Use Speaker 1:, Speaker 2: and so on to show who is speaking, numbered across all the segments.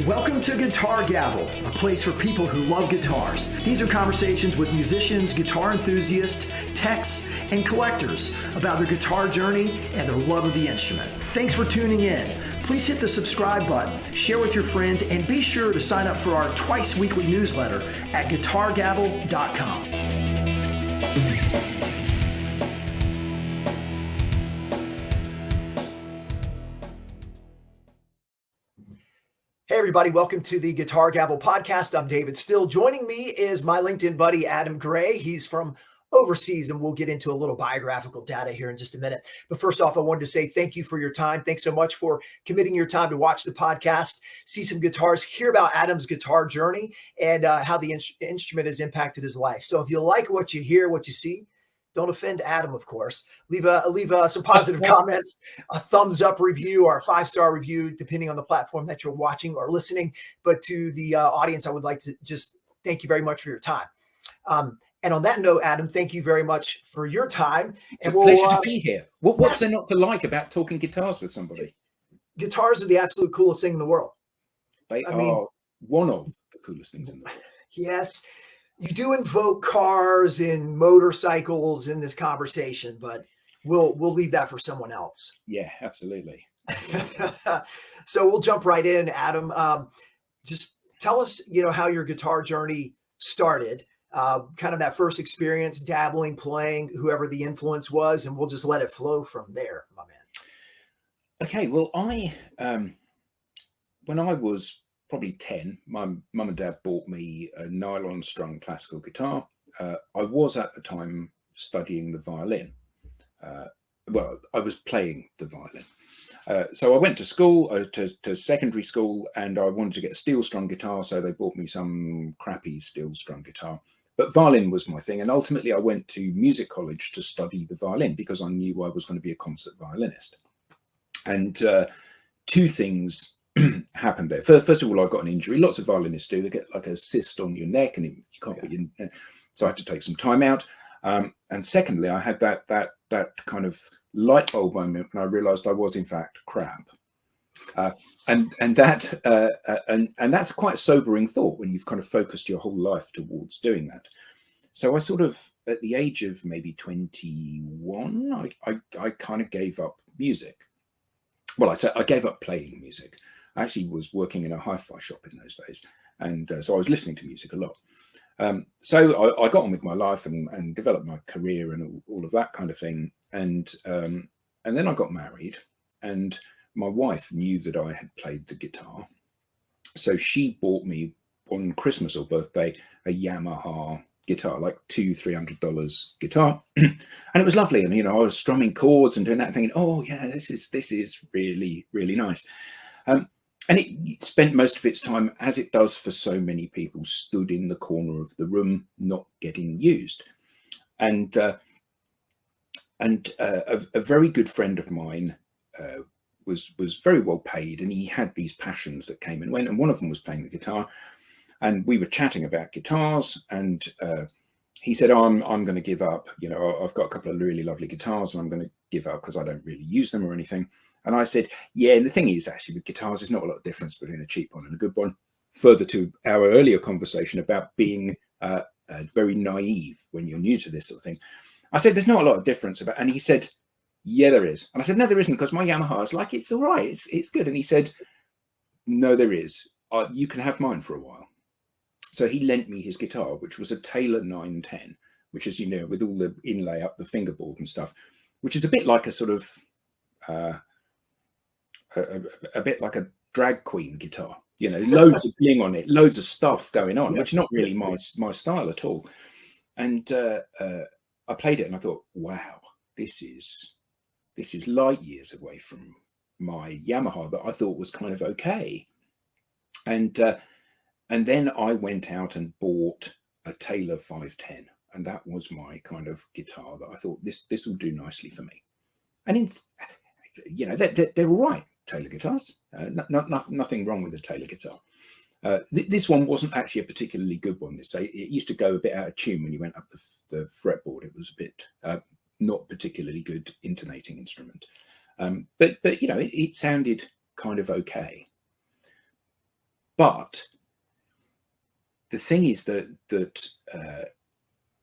Speaker 1: Welcome to Guitar Gavel, a place for people who love guitars. These are conversations with musicians, guitar enthusiasts, techs, and collectors about their guitar journey and their love of the instrument. Thanks for tuning in. Please hit the subscribe button, share with your friends, and be sure to sign up for our twice weekly newsletter at guitargavel.com. Hey everybody, welcome to the Guitar Gavel podcast. I'm David Still. Joining me is my LinkedIn buddy, Adam Gray. He's from overseas, and we'll get into a little biographical data here in just a minute. But first off, I wanted to say thank you for your time. Thanks so much for committing your time to watch the podcast, see some guitars, hear about Adam's guitar journey, and how the instrument has impacted his life. So if you like what you hear, what you see, don't offend Adam, of course. Leave some positive comments, a thumbs up review or a 5-star review, depending on the platform that you're watching or listening. But to the audience, I would like to just thank you very much for your time. And on that note, Adam, thank you very much for your time.
Speaker 2: It's a pleasure to be here. What's there not to like about talking guitars with somebody?
Speaker 1: Guitars are the absolute coolest thing in the world.
Speaker 2: They are one of the coolest things in the world.
Speaker 1: Yes. You do invoke cars and motorcycles in this conversation, but we'll leave that for someone else.
Speaker 2: Yeah, absolutely.
Speaker 1: So we'll jump right in, Adam. Just tell us, how your guitar journey started, kind of that first experience, dabbling, playing, whoever the influence was, and we'll just let it flow from there, my man.
Speaker 2: Okay, well, when I was probably 10, my mum and dad bought me a nylon strung classical guitar. I was at the time studying the violin. I was playing the violin. So I went to school, to secondary school, and I wanted to get a steel strung guitar. So they bought me some crappy steel strung guitar. But violin was my thing. And ultimately I went to music college to study the violin because I knew I was going to be a concert violinist. And two things happened there. First of all, I got an injury. Lots of violinists do. They get like a cyst on your neck, and you can't put your. So I had to take some time out. And secondly, I had that kind of light bulb moment when I realised I was in fact crap. And that's a quite sobering thought when you've kind of focused your whole life towards doing that. So I sort of, at the age of maybe 21, I kind of gave up music. Well, I gave up playing music. I actually was working in a hi-fi shop in those days, and so I was listening to music a lot. So I got on with my life and developed my career and all of that kind of thing. And then I got married, and my wife knew that I had played the guitar, so she bought me on Christmas or birthday a Yamaha guitar, like $200-300 guitar, and it was lovely. And I was strumming chords and doing that, thinking, oh yeah, this is really, really nice. And it spent most of its time, as it does for so many people, stood in the corner of the room, not getting used. And a very good friend of mine was very well paid, and he had these passions that came and went. And one of them was playing the guitar. And we were chatting about guitars, and he said, oh, I'm going to give up. I've got a couple of really lovely guitars, and I'm going to give up because I don't really use them or anything. And I said, yeah, and the thing is, actually, with guitars, there's not a lot of difference between a cheap one and a good one. Further to our earlier conversation about being very naive when you're new to this sort of thing. I said, there's not a lot of difference and he said, yeah, there is. And I said, no, there isn't, because my Yamaha is like, it's all right, it's good. And he said, no, there is. You can have mine for a while. So he lent me his guitar, which was a Taylor 910, which is, with all the inlay up the fingerboard and stuff, which is a bit like a sort of a bit like a drag queen guitar, loads of bling on it, loads of stuff going on, which is not really my style at all. And I played it and I thought, wow, this is light years away from my Yamaha that I thought was kind of okay. And then I went out and bought a Taylor 510, and that was my kind of guitar that I thought this will do nicely for me. And they're all right, Taylor guitars. Nothing wrong with the Taylor guitar. This one wasn't actually a particularly good one. It used to go a bit out of tune when you went up the fretboard. It was a bit not particularly good intonating instrument. But it sounded kind of okay. But the thing is that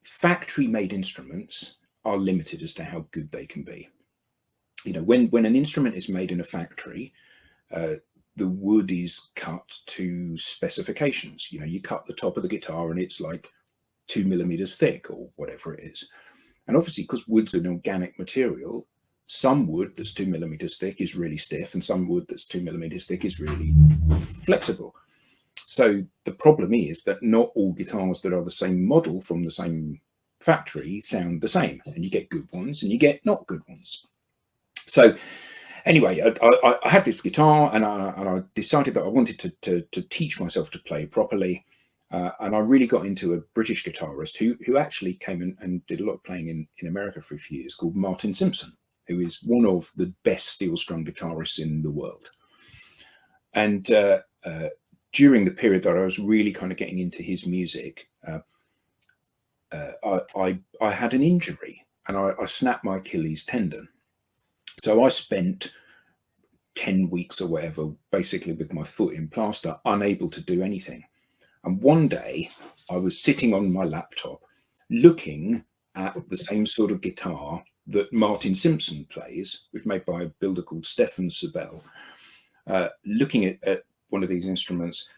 Speaker 2: factory-made instruments are limited as to how good they can be. You know, when an instrument is made in a factory, the wood is cut to specifications. You know, you cut the top of the guitar and it's like 2 millimeters thick or whatever it is. And obviously, because wood's an organic material, some wood that's 2 millimeters thick is really stiff, and some wood that's 2 millimeters thick is really flexible. So the problem is that not all guitars that are the same model from the same factory sound the same, and you get good ones and you get not good ones. So anyway, I had this guitar, and I decided that I wanted to teach myself to play properly. And I really got into a British guitarist who actually came and did a lot of playing in America for a few years, called Martin Simpson, who is one of the best steel strum guitarists in the world. And during the period that I was really kind of getting into his music, I had an injury, and I snapped my Achilles tendon. So I spent 10 weeks or whatever, basically with my foot in plaster, unable to do anything. And one day I was sitting on my laptop looking at the same sort of guitar that Martin Simpson plays, which is made by a builder called Stefan Sabel, looking at one of these instruments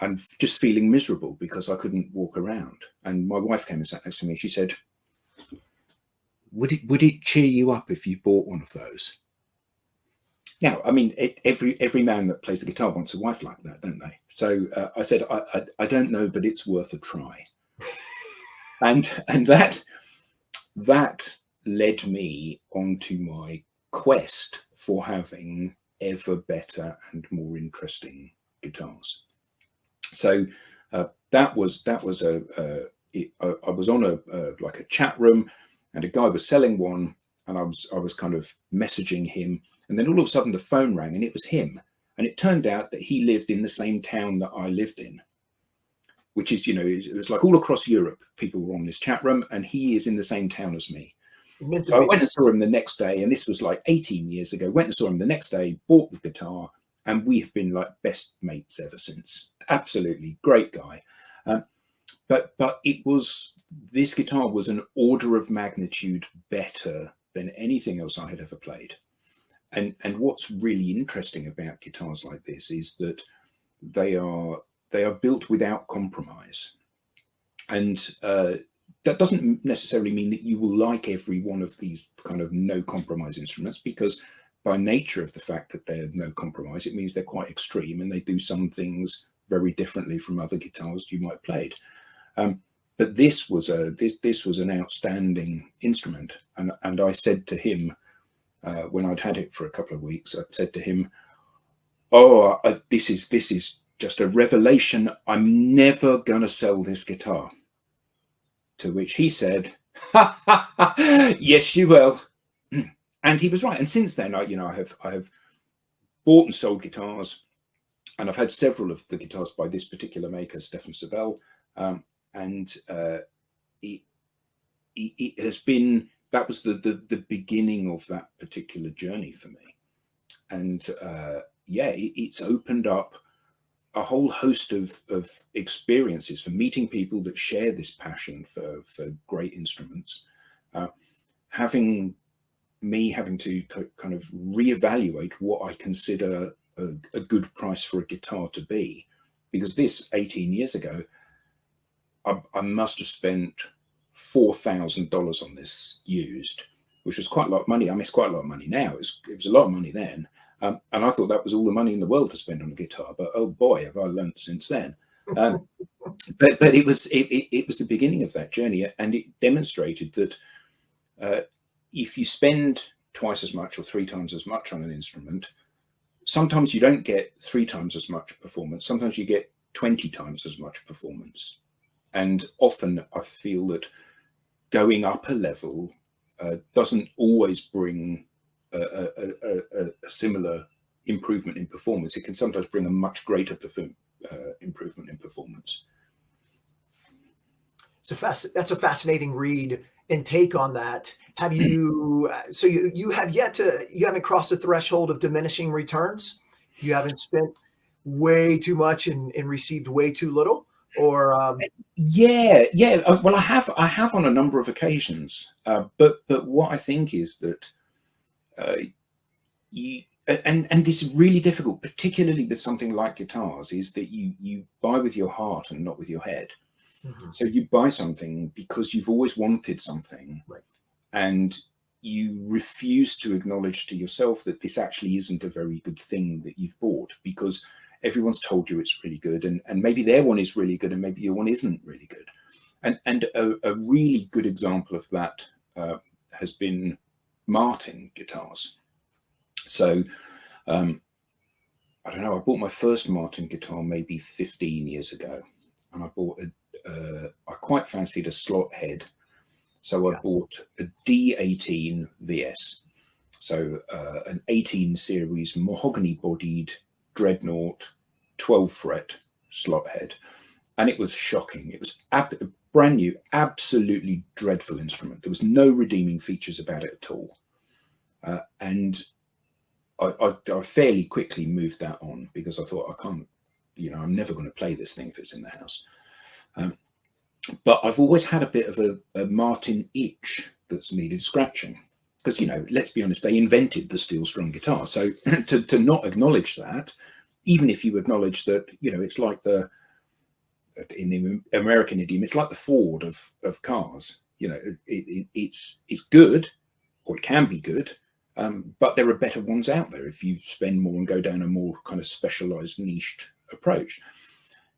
Speaker 2: and just feeling miserable because I couldn't walk around. And my wife came and sat next to me. She said, would it cheer you up if you bought one of those? Now, I mean, every man that plays the guitar wants a wife like that, don't they? So I said, I don't know, but it's worth a try. and that led me onto my quest for having ever better and more interesting guitars. So that was I was on like a chat room, and a guy was selling one, and I was kind of messaging him. And then all of a sudden the phone rang, and it was him. And it turned out that he lived in the same town that I lived in, which is, you know, it was like all across Europe, people were on this chat room, and he is in the same town as me. So I went and saw him the next day, and this was like 18 years ago. Went and saw him the next day, bought the guitar, and we've been like best mates ever since. Absolutely great guy. But this guitar was an order of magnitude better than anything else I had ever played. And what's really interesting about guitars like this is that they are built without compromise. And that doesn't necessarily mean that you will like every one of these kind of no compromise instruments, because by nature of the fact that they're no compromise, it means they're quite extreme and they do some things very differently from other guitars you might have played. But this was an outstanding instrument. And I said to him, when I'd had it for a couple of weeks, I said to him, "Oh, this is just a revelation. I'm never going to sell this guitar." To which he said, "Ha, ha, ha, yes, you will." And he was right. And since then, I have bought and sold guitars, and I've had several of the guitars by this particular maker, Stefan Sabel, and it has been. That was the beginning of that particular journey for me. And it's opened up a whole host of experiences for meeting people that share this passion for great instruments, having to kind of reevaluate what I consider a good price for a guitar to be. Because this 18 years ago, I must have spent $4,000 on this used, which was quite a lot of money. I mean, it's quite a lot of money now. It was a lot of money then. And I thought that was all the money in the world to spend on a guitar. But oh boy, have I learned since then. But it was the beginning of that journey. And it demonstrated that if you spend twice as much or 3 times as much on an instrument, sometimes you don't get 3 times as much performance. Sometimes you get 20 times as much performance. And often I feel that going up a level doesn't always bring a similar improvement in performance. It can sometimes bring a much greater improvement in performance.
Speaker 1: So that's a fascinating read and take on that. Have you? So you haven't crossed the threshold of diminishing returns. You haven't spent way too much and received way too little? Or
Speaker 2: Yeah. Well, I have on a number of occasions, but what I think is that uh, you and this is really difficult, particularly with something like guitars, is that you buy with your heart and not with your head.
Speaker 1: Mhm.
Speaker 2: So you buy something because you've always wanted something,
Speaker 1: Right.
Speaker 2: and you refuse to acknowledge to yourself that this actually isn't a very good thing that you've bought, because everyone's told you it's really good, and maybe their one is really good and maybe your one isn't really good. And a really good example of that has been Martin guitars. So I don't know, I bought my first Martin guitar maybe 15 years ago, and I quite fancied a slot head. So I
Speaker 1: Yeah.
Speaker 2: bought a D18 VS, so an 18 series mahogany bodied dreadnought 12 fret slot head. And it was shocking. It was brand new, absolutely dreadful instrument. There was no redeeming features about it at all. And I fairly quickly moved that on, because I thought, I can't, I'm never going to play this thing if it's in the house. But I've always had a bit of a Martin itch that's needed scratching, because, let's be honest, they invented the steel strum guitar. So to not acknowledge that, even if you acknowledge that, it's like in the American idiom, it's like the Ford of cars. It's good, or it can be good, but there are better ones out there if you spend more and go down a more kind of specialized, niched approach.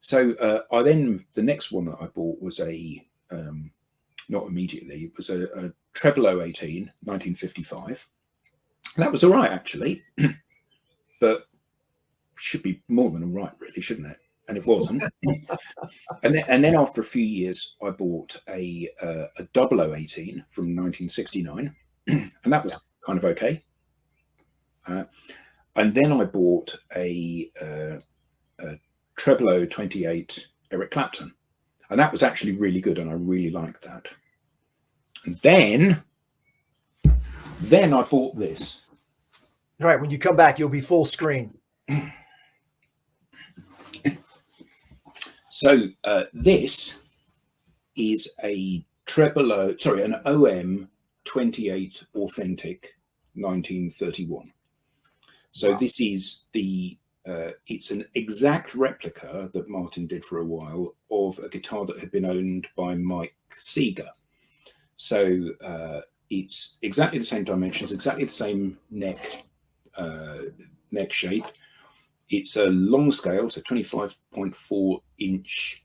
Speaker 2: So the next one that I bought was not immediately, it was a Treble 18, 1955. And that was all right, actually, but should be more than all right, really, shouldn't it? And it wasn't. And then after a few years, I bought a 0018 from 1969, and that
Speaker 1: Yeah.
Speaker 2: was kind of okay. And then I bought a Treble 28 Eric Clapton, and that was actually really good, and I really liked that. And then I bought this.
Speaker 1: All right. When you come back, you'll be full screen.
Speaker 2: So this is an OM 28 Authentic 1931. So
Speaker 1: Wow.
Speaker 2: this is it's an exact replica that Martin did for a while of a guitar that had been owned by Mike Seeger. So it's exactly the same dimensions, exactly the same neck shape. It's a long scale, so 25.4 inch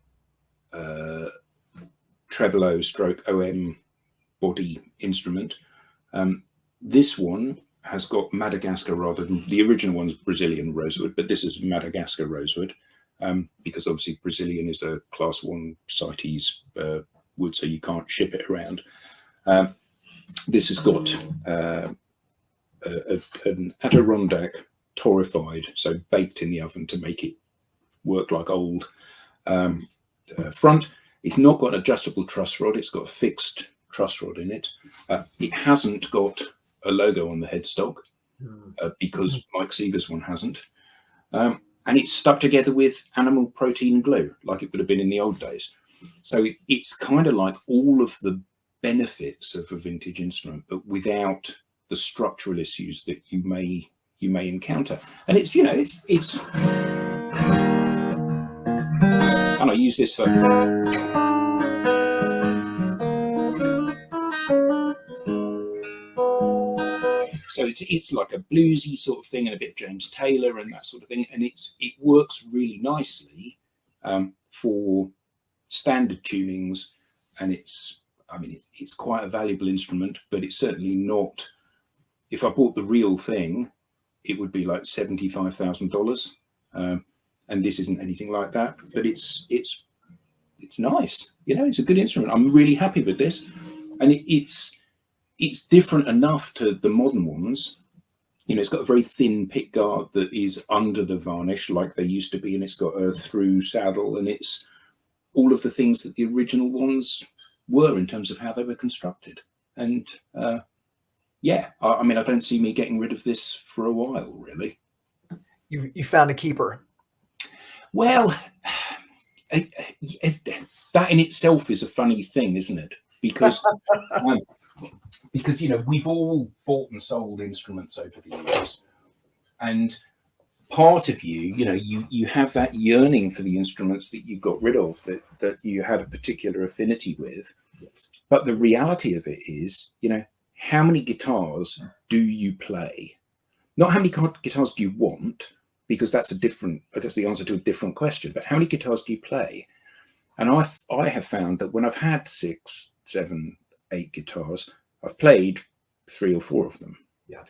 Speaker 2: Trebolo stroke OM body instrument. This one has got Madagascar rather than the original one's Brazilian rosewood, but this is Madagascar rosewood, because obviously Brazilian is a class 1 CITES wood, so you can't ship it around. This has got an Adirondack torrefied, so baked in the oven to make it work like old front. It's not got an adjustable truss rod, it's got a fixed truss rod in it. It hasn't got a logo on the headstock, because Mike Seeger's one hasn't. And it's stuck together with animal protein glue, like it would have been in the old days. So it's kind of like all of the benefits of a vintage instrument, but without the structural issues that you may encounter. And it's and I use this for so it's like a bluesy sort of thing, and a bit of James Taylor and that sort of thing, and it works really nicely for standard tunings, and it's quite a valuable instrument, but it's certainly not. If I bought the real thing, it would be like $75,000, and this isn't anything like that. But it's nice, It's a good instrument. I'm really happy with this, and it's different enough to the modern ones. It's got a very thin pick guard that is under the varnish like they used to be, and it's got a through saddle, and it's all of the things that the original ones were in terms of how they were constructed. And I don't see me getting rid of this for a while, really.
Speaker 1: You found a keeper.
Speaker 2: Well, that in itself is a funny thing, isn't it? Um, because we've all bought and sold instruments over the years, and part of you have that yearning for the instruments that you got rid of, that you had a particular affinity with.
Speaker 1: Yes.
Speaker 2: But the reality of it is, how many guitars do you play? Not how many guitars do you want, because that's the answer to a different question. But how many guitars do you play? And I have found that when I've had 6, 7, 8 guitars, I've played 3 or 4 of them.
Speaker 1: Yeah.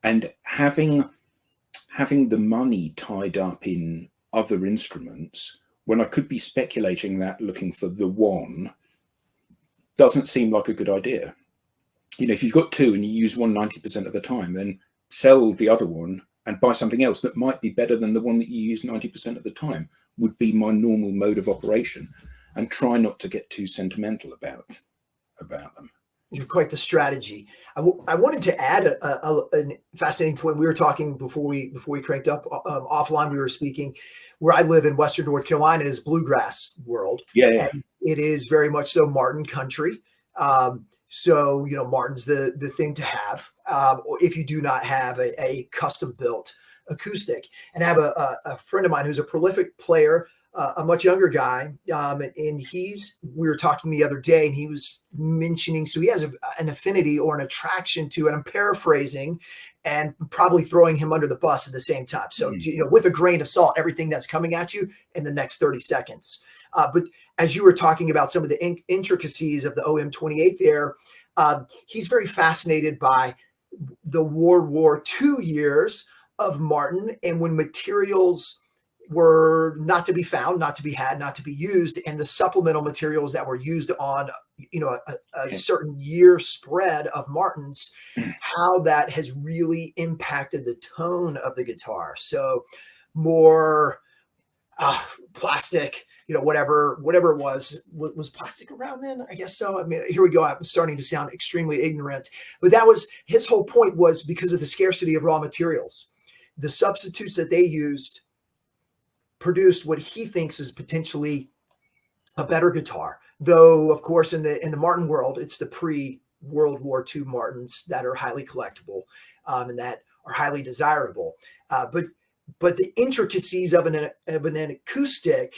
Speaker 2: And having the money tied up in other instruments when I could be speculating that looking for the one doesn't seem like a good idea. If you've got 2 and you use one 90% of the time, then sell the other one and buy something else that might be better than the one that you use 90% of the time, would be my normal mode of operation, and try not to get too sentimental about them.
Speaker 1: You're quite the strategy. I wanted to add a fascinating point. We were talking before we cranked up offline. We were speaking where I live in Western North Carolina is bluegrass world.
Speaker 2: Yeah.
Speaker 1: And it is very much so Martin country. So Martin's the thing to have if you do not have a custom built acoustic. And I have a friend of mine who's a prolific player, a much younger guy, and we were talking the other day, and he was mentioning, so he has an affinity or an attraction to, and I'm paraphrasing and probably throwing him under the bus at the same time. So, with a grain of salt, everything that's coming at you in the next 30 seconds. But as you were talking about some of the intricacies of the OM28 there, he's very fascinated by the World War II years of Martin, and when materials were not to be found, not to be had, not to be used, and the supplemental materials that were used on a certain year spread of Martins, how that has really impacted the tone of the guitar. So more plastic, whatever it was plastic around then? I guess so. I mean, here we go. I'm starting to sound extremely ignorant, but that was his whole point, was because of the scarcity of raw materials. The substitutes that they used produced what he thinks is potentially a better guitar. Though, of course, in the Martin world, it's the pre-World War II Martins that are highly collectible and that are highly desirable. But the intricacies of an acoustic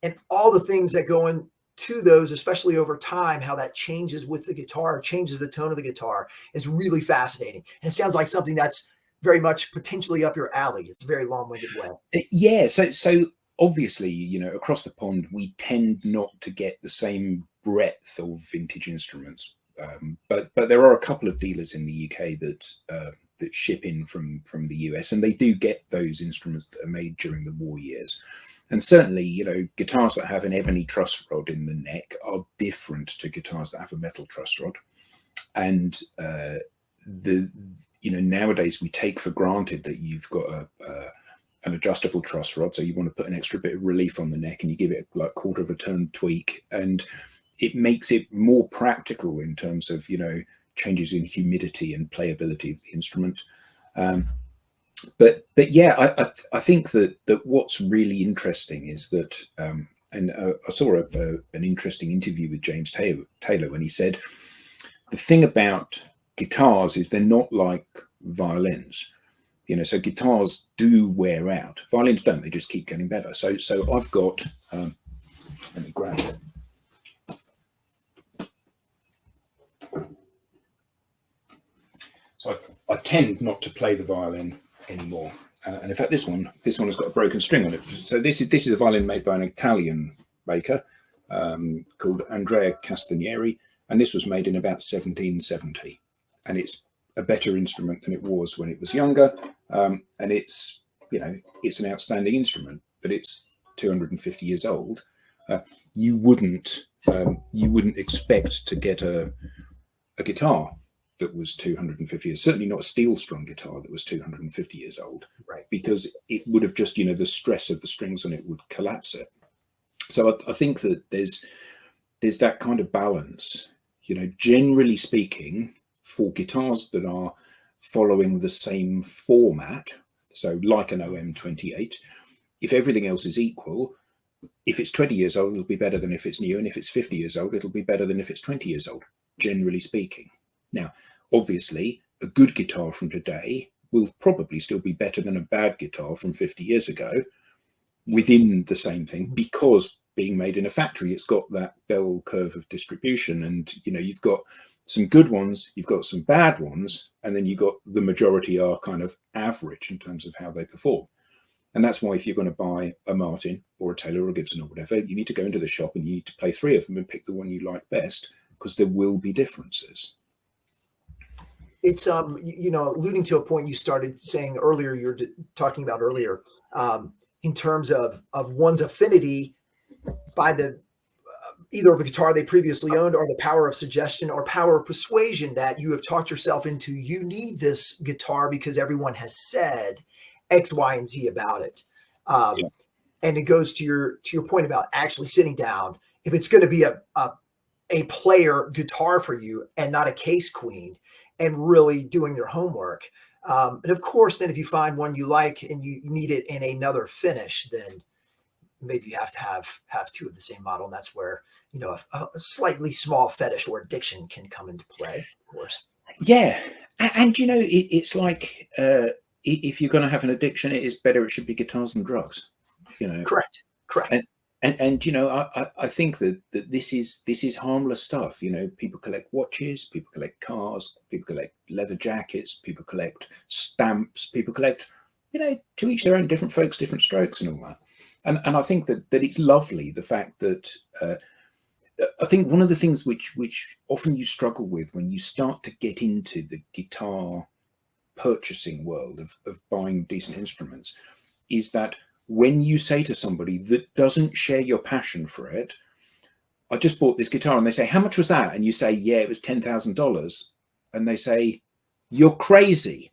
Speaker 1: and all the things that go into those, especially over time, how that changes with the guitar, changes the tone of the guitar, is really fascinating. And it sounds like something that's very much potentially up your alley. It's a very long-winded way.
Speaker 2: Yeah. So obviously, across the pond, we tend not to get the same breadth of vintage instruments. But there are a couple of dealers in the UK that ship in from the US, and they do get those instruments that are made during the war years. And certainly, guitars that have an ebony truss rod in the neck are different to guitars that have a metal truss rod. And nowadays we take for granted that you've got an adjustable truss rod, so you want to put an extra bit of relief on the neck, and you give it like quarter of a turn tweak, and it makes it more practical in terms of changes in humidity and playability of the instrument. But yeah, I think that what's really interesting is that, and I saw an interesting interview with James Taylor when he said the thing about guitars is they're not like violins. So guitars do wear out. Violins don't; they just keep getting better. So I've got. Let me grab it. So I tend not to play the violin anymore. And in fact, this one has got a broken string on it. So this is a violin made by an Italian maker called Andrea Castagneri, and this was made in about 1770. And it's a better instrument than it was when it was younger. And it's it's an outstanding instrument, but it's 250 years old. You wouldn't expect to get a guitar that was 250 years, certainly not a steel strung guitar that was 250 years old,
Speaker 1: right?
Speaker 2: Because it would have just, the stress of the strings on it would collapse it. So I think that there's that kind of balance, generally speaking, for guitars that are following the same format. So like an OM28, if everything else is equal, if it's 20 years old, it'll be better than if it's new. And if it's 50 years old, it'll be better than if it's 20 years old, generally speaking. Now, obviously, a good guitar from today will probably still be better than a bad guitar from 50 years ago within the same thing, because being made in a factory, it's got that bell curve of distribution. And, you've got some good ones, you've got some bad ones, and then you've got the majority are kind of average in terms of how they perform. And that's why if you're going to buy a Martin or a Taylor or a Gibson or whatever, you need to go into the shop and you need to play 3 of them and pick the one you like best, because there will be differences.
Speaker 1: It's alluding to a point you started saying earlier, you're talking about earlier, in terms of one's affinity by the either of a guitar they previously owned, or the power of suggestion or power of persuasion that you have talked yourself into. You need this guitar because everyone has said X, Y, and Z about it.
Speaker 2: Yeah.
Speaker 1: And it goes to your point about actually sitting down. If it's going to be a player guitar for you and not a case queen, and really doing your homework. And of course, then if you find one you like and you need it in another finish, then maybe you have to have 2 of the same model. And that's where, a slightly small fetish or addiction can come into play, of course.
Speaker 2: Yeah. And, it's like, if you're going to have an addiction, it is better it should be guitars than drugs.
Speaker 1: Correct.
Speaker 2: And I think that this is harmless stuff. People collect watches, people collect cars, people collect leather jackets, people collect stamps, people collect, to each their own, different folks, different strokes, and all that. And I think that it's lovely, the fact that I think one of the things which often you struggle with when you start to get into the guitar purchasing world of buying decent instruments is that when you say to somebody that doesn't share your passion for it, I just bought this guitar, and they say, how much was that? And you say, yeah, it was $10,000. And they say, you're crazy.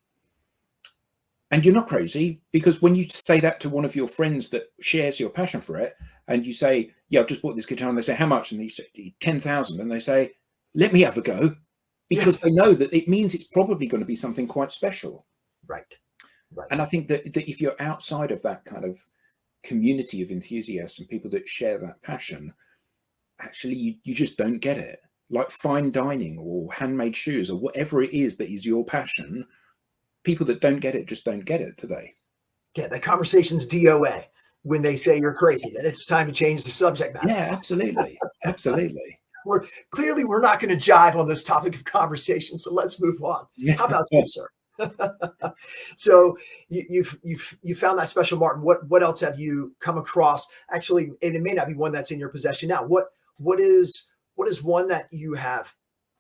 Speaker 2: And you're not crazy, because when you say that to one of your friends that shares your passion for it, and you say, yeah, I've just bought this guitar, and they say, how much? And you say 10,000. And they say, let me have a go, because they know that it means it's probably going to be something quite special.
Speaker 1: Right.
Speaker 2: And I think that if you're outside of that kind of community of enthusiasts and people that share that passion, actually you just don't get it. Like fine dining or handmade shoes or whatever it is that is your passion, people that don't get it just don't get it, do they?
Speaker 1: Yeah, that conversation's DOA when they say you're crazy. Then it's time to change the subject matter.
Speaker 2: Yeah, absolutely. Absolutely.
Speaker 1: We're not going to jive on this topic of conversation, so let's move on. How about you, sir? So you found that special Martin. What else have you come across? Actually, and it may not be one that's in your possession now. What is one that you have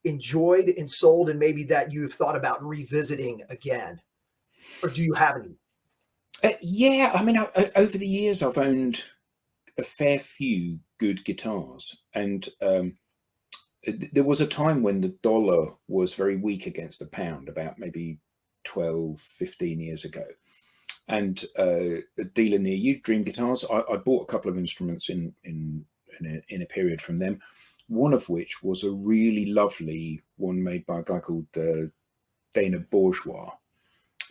Speaker 1: enjoyed and sold, and maybe that you've thought about revisiting again, or do you have any?
Speaker 2: Yeah, I mean, over the years, I've owned a fair few good guitars, and there was a time when the dollar was very weak against the pound, about maybe 12, 15 years ago. And a dealer near you, Dream Guitars, I bought a couple of instruments in a period from them, one of which was a really lovely one made by a guy called Dana Bourgeois,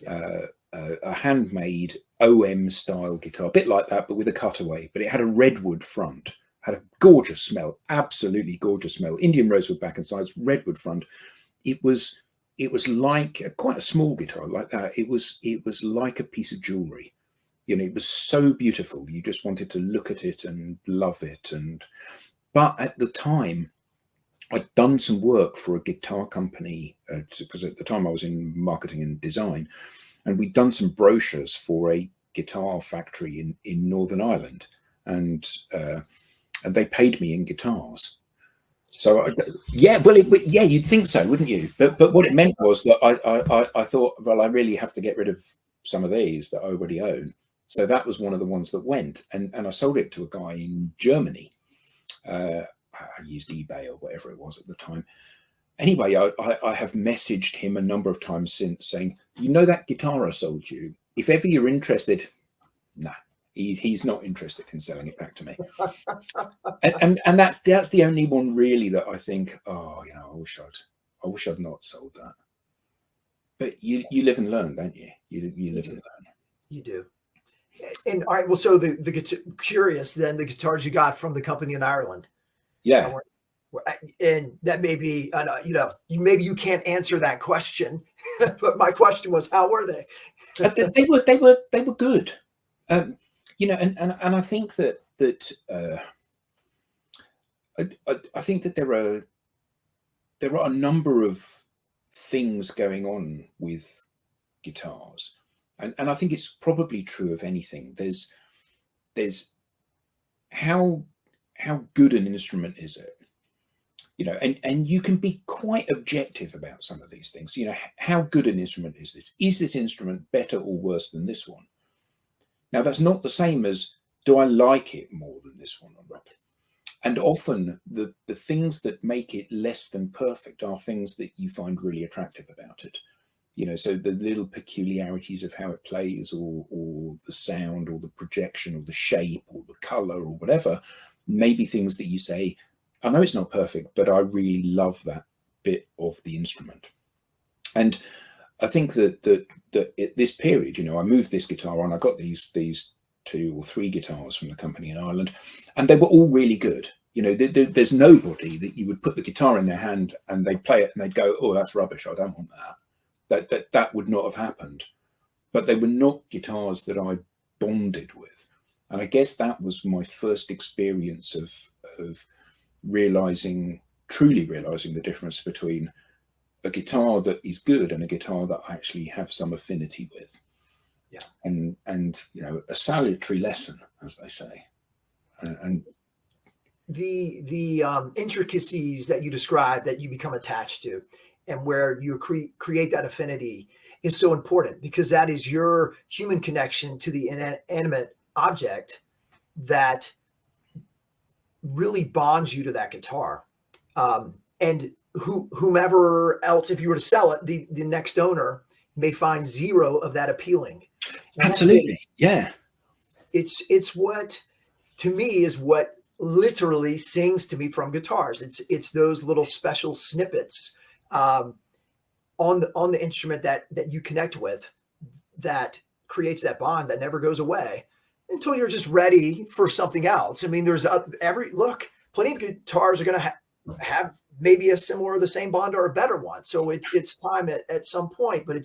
Speaker 2: a handmade OM style guitar, a bit like that, but with a cutaway. But it had a redwood front, had a gorgeous smell, absolutely gorgeous smell. Indian rosewood back and sides, redwood front. It was like quite a small guitar like that. It was like a piece of jewelry. It was so beautiful. You just wanted to look at it and love it. But at the time, I'd done some work for a guitar company, because at the time I was in marketing and design, and we'd done some brochures for a guitar factory in Northern Ireland, and they paid me in guitars. So you'd think so, wouldn't you? But what it meant was that I thought, well, I really have to get rid of some of these that I already own. So that was one of the ones that went, and I sold it to a guy in Germany. I used eBay or whatever it was at the time. Anyway, I have messaged him a number of times since saying, that guitar I sold you, if ever you're interested, nah. He's not interested in selling it back to me, and that's the only one really that I think, I wish I'd not sold that. But you live and learn, don't you? You live and learn.
Speaker 1: You do. And all right, well, so curious then, the guitars you got from the company in Ireland.
Speaker 2: Yeah.
Speaker 1: And that may be, you know, maybe you can't answer that question, but my question was, how were they?
Speaker 2: They were good. You know, and I think that I think that there are a number of things going on with guitars, and I think it's probably true of anything. There's how good an instrument is it, you know, and you can be quite objective about some of these things. You know, how good an instrument is this? Is this instrument better or worse than this one? Now, that's not the same as, do I like it more than this one or not? And often the things that make it less than perfect are things that you find really attractive about it. You know, so the little peculiarities of how it plays, or the sound, or the projection, or the shape, or the color, or whatever, maybe things that you say, I know it's not perfect, but I really love that bit of the instrument. And I think that at this period, you know, I moved this guitar on. I got these 2 or 3 guitars from the company in Ireland, and they were all really good. You know, there's nobody that you would put the guitar in their hand and they'd play it and they'd go, oh, that's rubbish, I don't want that. That would not have happened. But they were not guitars that I bonded with. And I guess that was my first experience of truly realizing the difference between a guitar that is good and a guitar that I actually have some affinity with.
Speaker 1: Yeah.
Speaker 2: And you know, a salutary lesson, as they say. And
Speaker 1: the intricacies that you describe, that you become attached to, and where you create that affinity, is so important, because that is your human connection to the inanimate object that really bonds you to that guitar. And whomever else, if you were to sell it, the next owner may find zero of that appealing. And
Speaker 2: absolutely, yeah.
Speaker 1: It's what, to me, is what literally sings to me from guitars. It's those little special snippets on the instrument that you connect with, that creates that bond that never goes away until you're just ready for something else. I mean, there's plenty of guitars are going to have maybe a similar or the same bond or a better one. So it's time at some point, but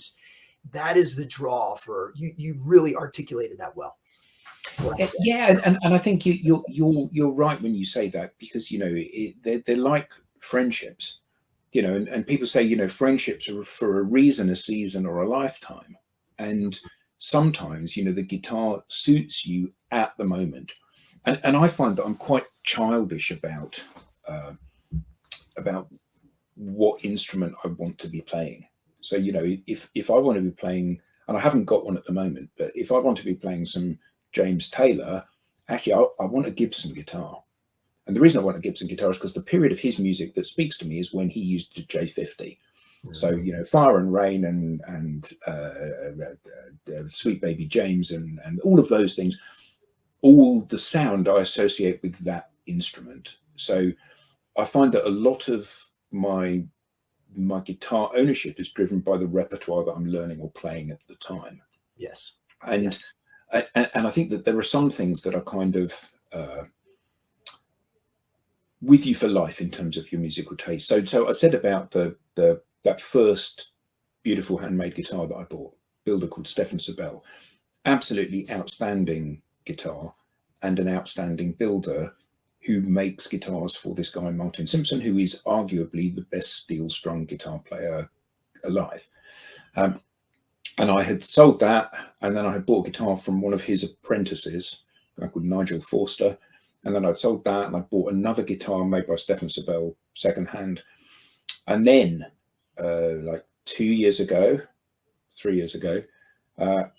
Speaker 1: that is the draw for you. You really articulated that well.
Speaker 2: Yeah, and I think you're right when you say that, because, you know, they're like friendships, you know, and people say, you know, friendships are for a reason, a season, or a lifetime. And sometimes, you know, the guitar suits you at the moment. And I find that I'm quite childish about what instrument I want to be playing. So, you know, if I want to be playing, and I haven't got one at the moment, but if I want to be playing some James Taylor, actually, I want a Gibson guitar. And the reason I want a Gibson guitar is because the period of his music that speaks to me is when he used a J50. Mm-hmm. So, you know, Fire and Rain and Sweet Baby James and all of those things, all the sound I associate with that instrument. So I find that a lot of my guitar ownership is driven by the repertoire that I'm learning or playing at the time.
Speaker 1: Yes.
Speaker 2: And
Speaker 1: yes.
Speaker 2: And I think that there are some things that are kind of with you for life in terms of your musical taste. So I said about that first beautiful handmade guitar that I bought, builder called Stefan Sabel, absolutely outstanding guitar, and an outstanding builder who makes guitars for this guy Martin Simpson, who is arguably the best steel strung guitar player alive. And I had sold that, and then I had bought a guitar from one of his apprentices, a guy called Nigel Forster. And then I'd sold that, and I bought another guitar made by Stefan Sabel secondhand. And then, like 3 years ago, I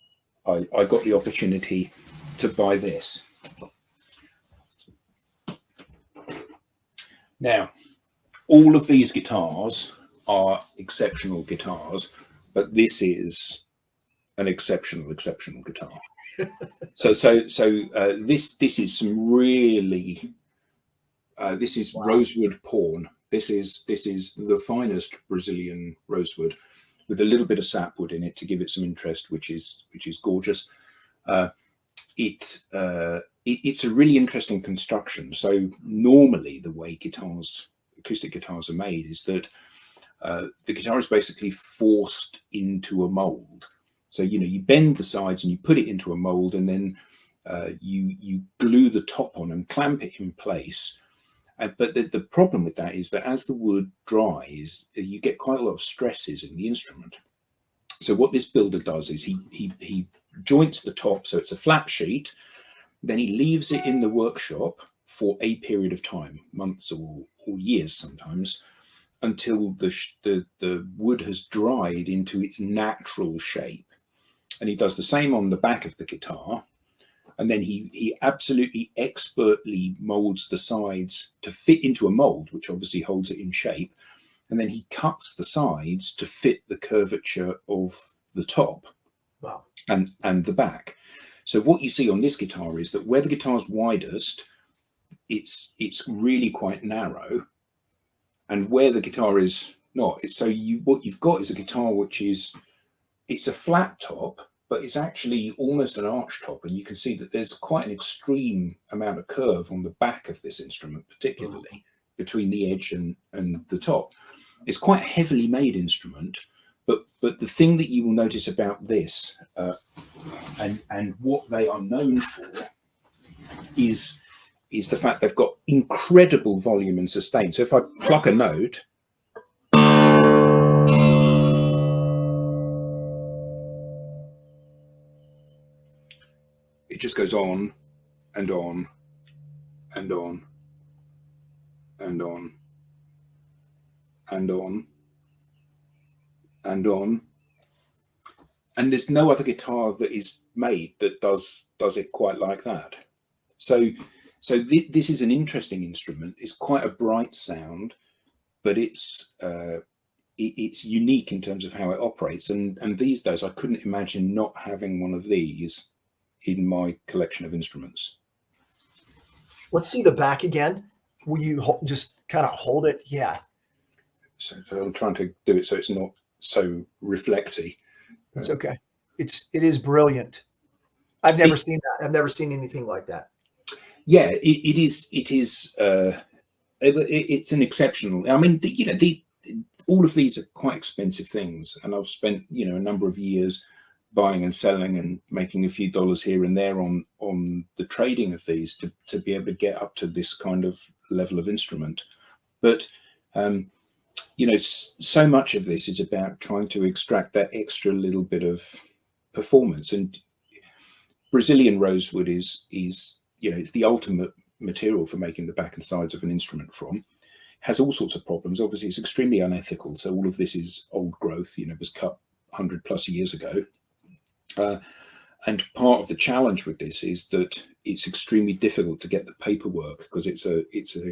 Speaker 2: got the opportunity to buy this. Now, all of these guitars are exceptional guitars, but this is an exceptional guitar. So this is some really this is wow. Rosewood Pawn. This is the finest Brazilian rosewood, with a little bit of sapwood in it to give it some interest, which is gorgeous. it's a really interesting construction. So normally the way acoustic guitars are made is that the guitar is basically forced into a mold. So you bend the sides and you put it into a mold, and then you glue the top on and clamp it in place. But the problem with that is that as the wood dries, you get quite a lot of stresses in the instrument. So what this builder does is he joints the top so it's a flat sheet, then he leaves it in the workshop for a period of time, months or years sometimes, until the wood has dried into its natural shape. And he does the same on the back of the guitar. And then he absolutely expertly molds the sides to fit into a mold, which obviously holds it in shape. And then he cuts the sides to fit the curvature of the top.
Speaker 1: Wow.
Speaker 2: and the back. So what you see on this guitar is that where the guitar's widest, it's really quite narrow, and where the guitar is not, what you've got is a guitar which it's a flat top, but it's actually almost an arch top, and you can see that there's quite an extreme amount of curve on the back of this instrument, particularly between the edge and the top. It's quite a heavily made instrument, but the thing that you will notice about this and what they are known for is the fact they've got incredible volume and sustain. So if I pluck a note, it just goes on and on and on and on and on and on. And there's no other guitar that is made that does it quite like that. So this is an interesting instrument. It's quite a bright sound, but it's unique in terms of how it operates. And these days, I couldn't imagine not having one of these in my collection of instruments.
Speaker 1: Let's see the back again. Will you just kind of hold it? Yeah.
Speaker 2: So I'm trying to do it so it's not so reflecty.
Speaker 1: It's okay. It is brilliant. I've never seen that. I've never seen anything like that.
Speaker 2: Yeah, it is. It's an exceptional. I mean, all of these are quite expensive things, and I've spent a number of years buying and selling and making a few dollars here and there on the trading of these to be able to get up to this kind of level of instrument. But so much of this is about trying to extract that extra little bit of performance. And Brazilian rosewood is it's the ultimate material for making the back and sides of an instrument from. Has all sorts of problems. Obviously, it's extremely unethical. So all of this is old growth. Was cut 100+ years ago. And part of the challenge with this is that it's extremely difficult to get the paperwork because it's a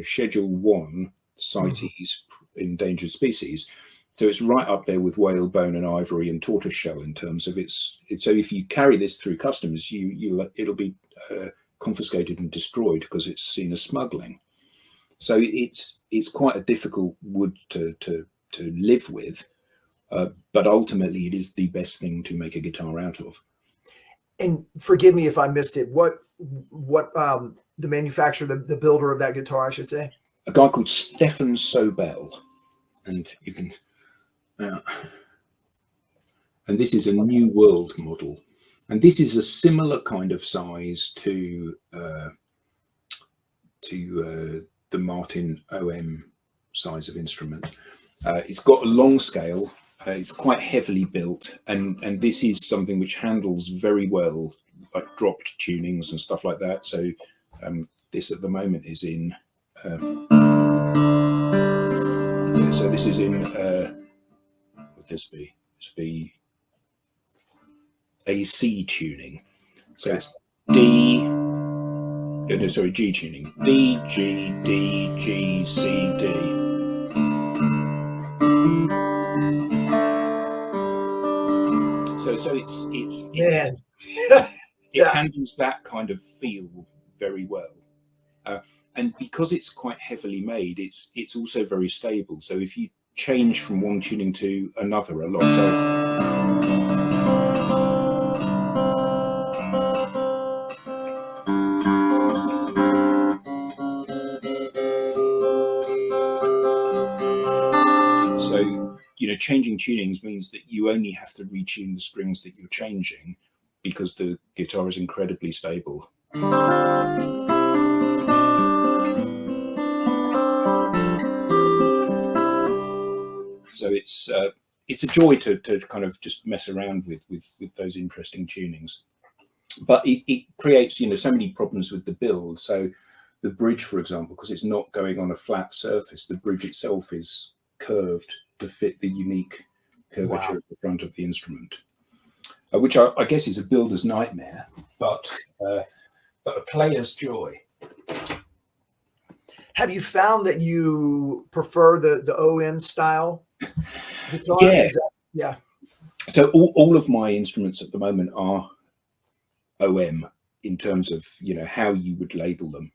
Speaker 2: Schedule 1 CITES endangered species. So it's right up there with whalebone and ivory and tortoiseshell in terms of so if you carry this through customs, it'll be confiscated and destroyed because it's seen as smuggling. So it's quite a difficult wood to live with, but ultimately it is the best thing to make a guitar out of.
Speaker 1: And forgive me if I missed it. What the manufacturer, the builder of that guitar, I should say?
Speaker 2: A guy called Stefan Sobel, and you can. And this is a New World model, and this is a similar kind of size to the Martin OM size of instrument. It's got a long scale. It's quite heavily built, and this is something which handles very well, like dropped tunings and stuff like that. So this at the moment is in. So this is in. Would this be? This would be a C tuning. So it's D. No, sorry, G tuning. D, G, D, G, C, D. So it handles that kind of feel very well, and because it's quite heavily made, it's also very stable. So if you change from one tuning to another a lot, changing tunings means that you only have to retune the strings that you're changing, because the guitar is incredibly stable. So it's a joy to kind of just mess around with those interesting tunings. But it creates, you know, so many problems with the build. So the bridge, for example, because it's not going on a flat surface, the bridge itself is curved to fit the unique curvature of the front of the instrument, which I guess is a builder's nightmare, but a player's joy.
Speaker 1: Have you found that you prefer the OM style guitars?
Speaker 2: Yeah.
Speaker 1: Yeah.
Speaker 2: So all of my instruments at the moment are OM in terms of, you know, how you would label them.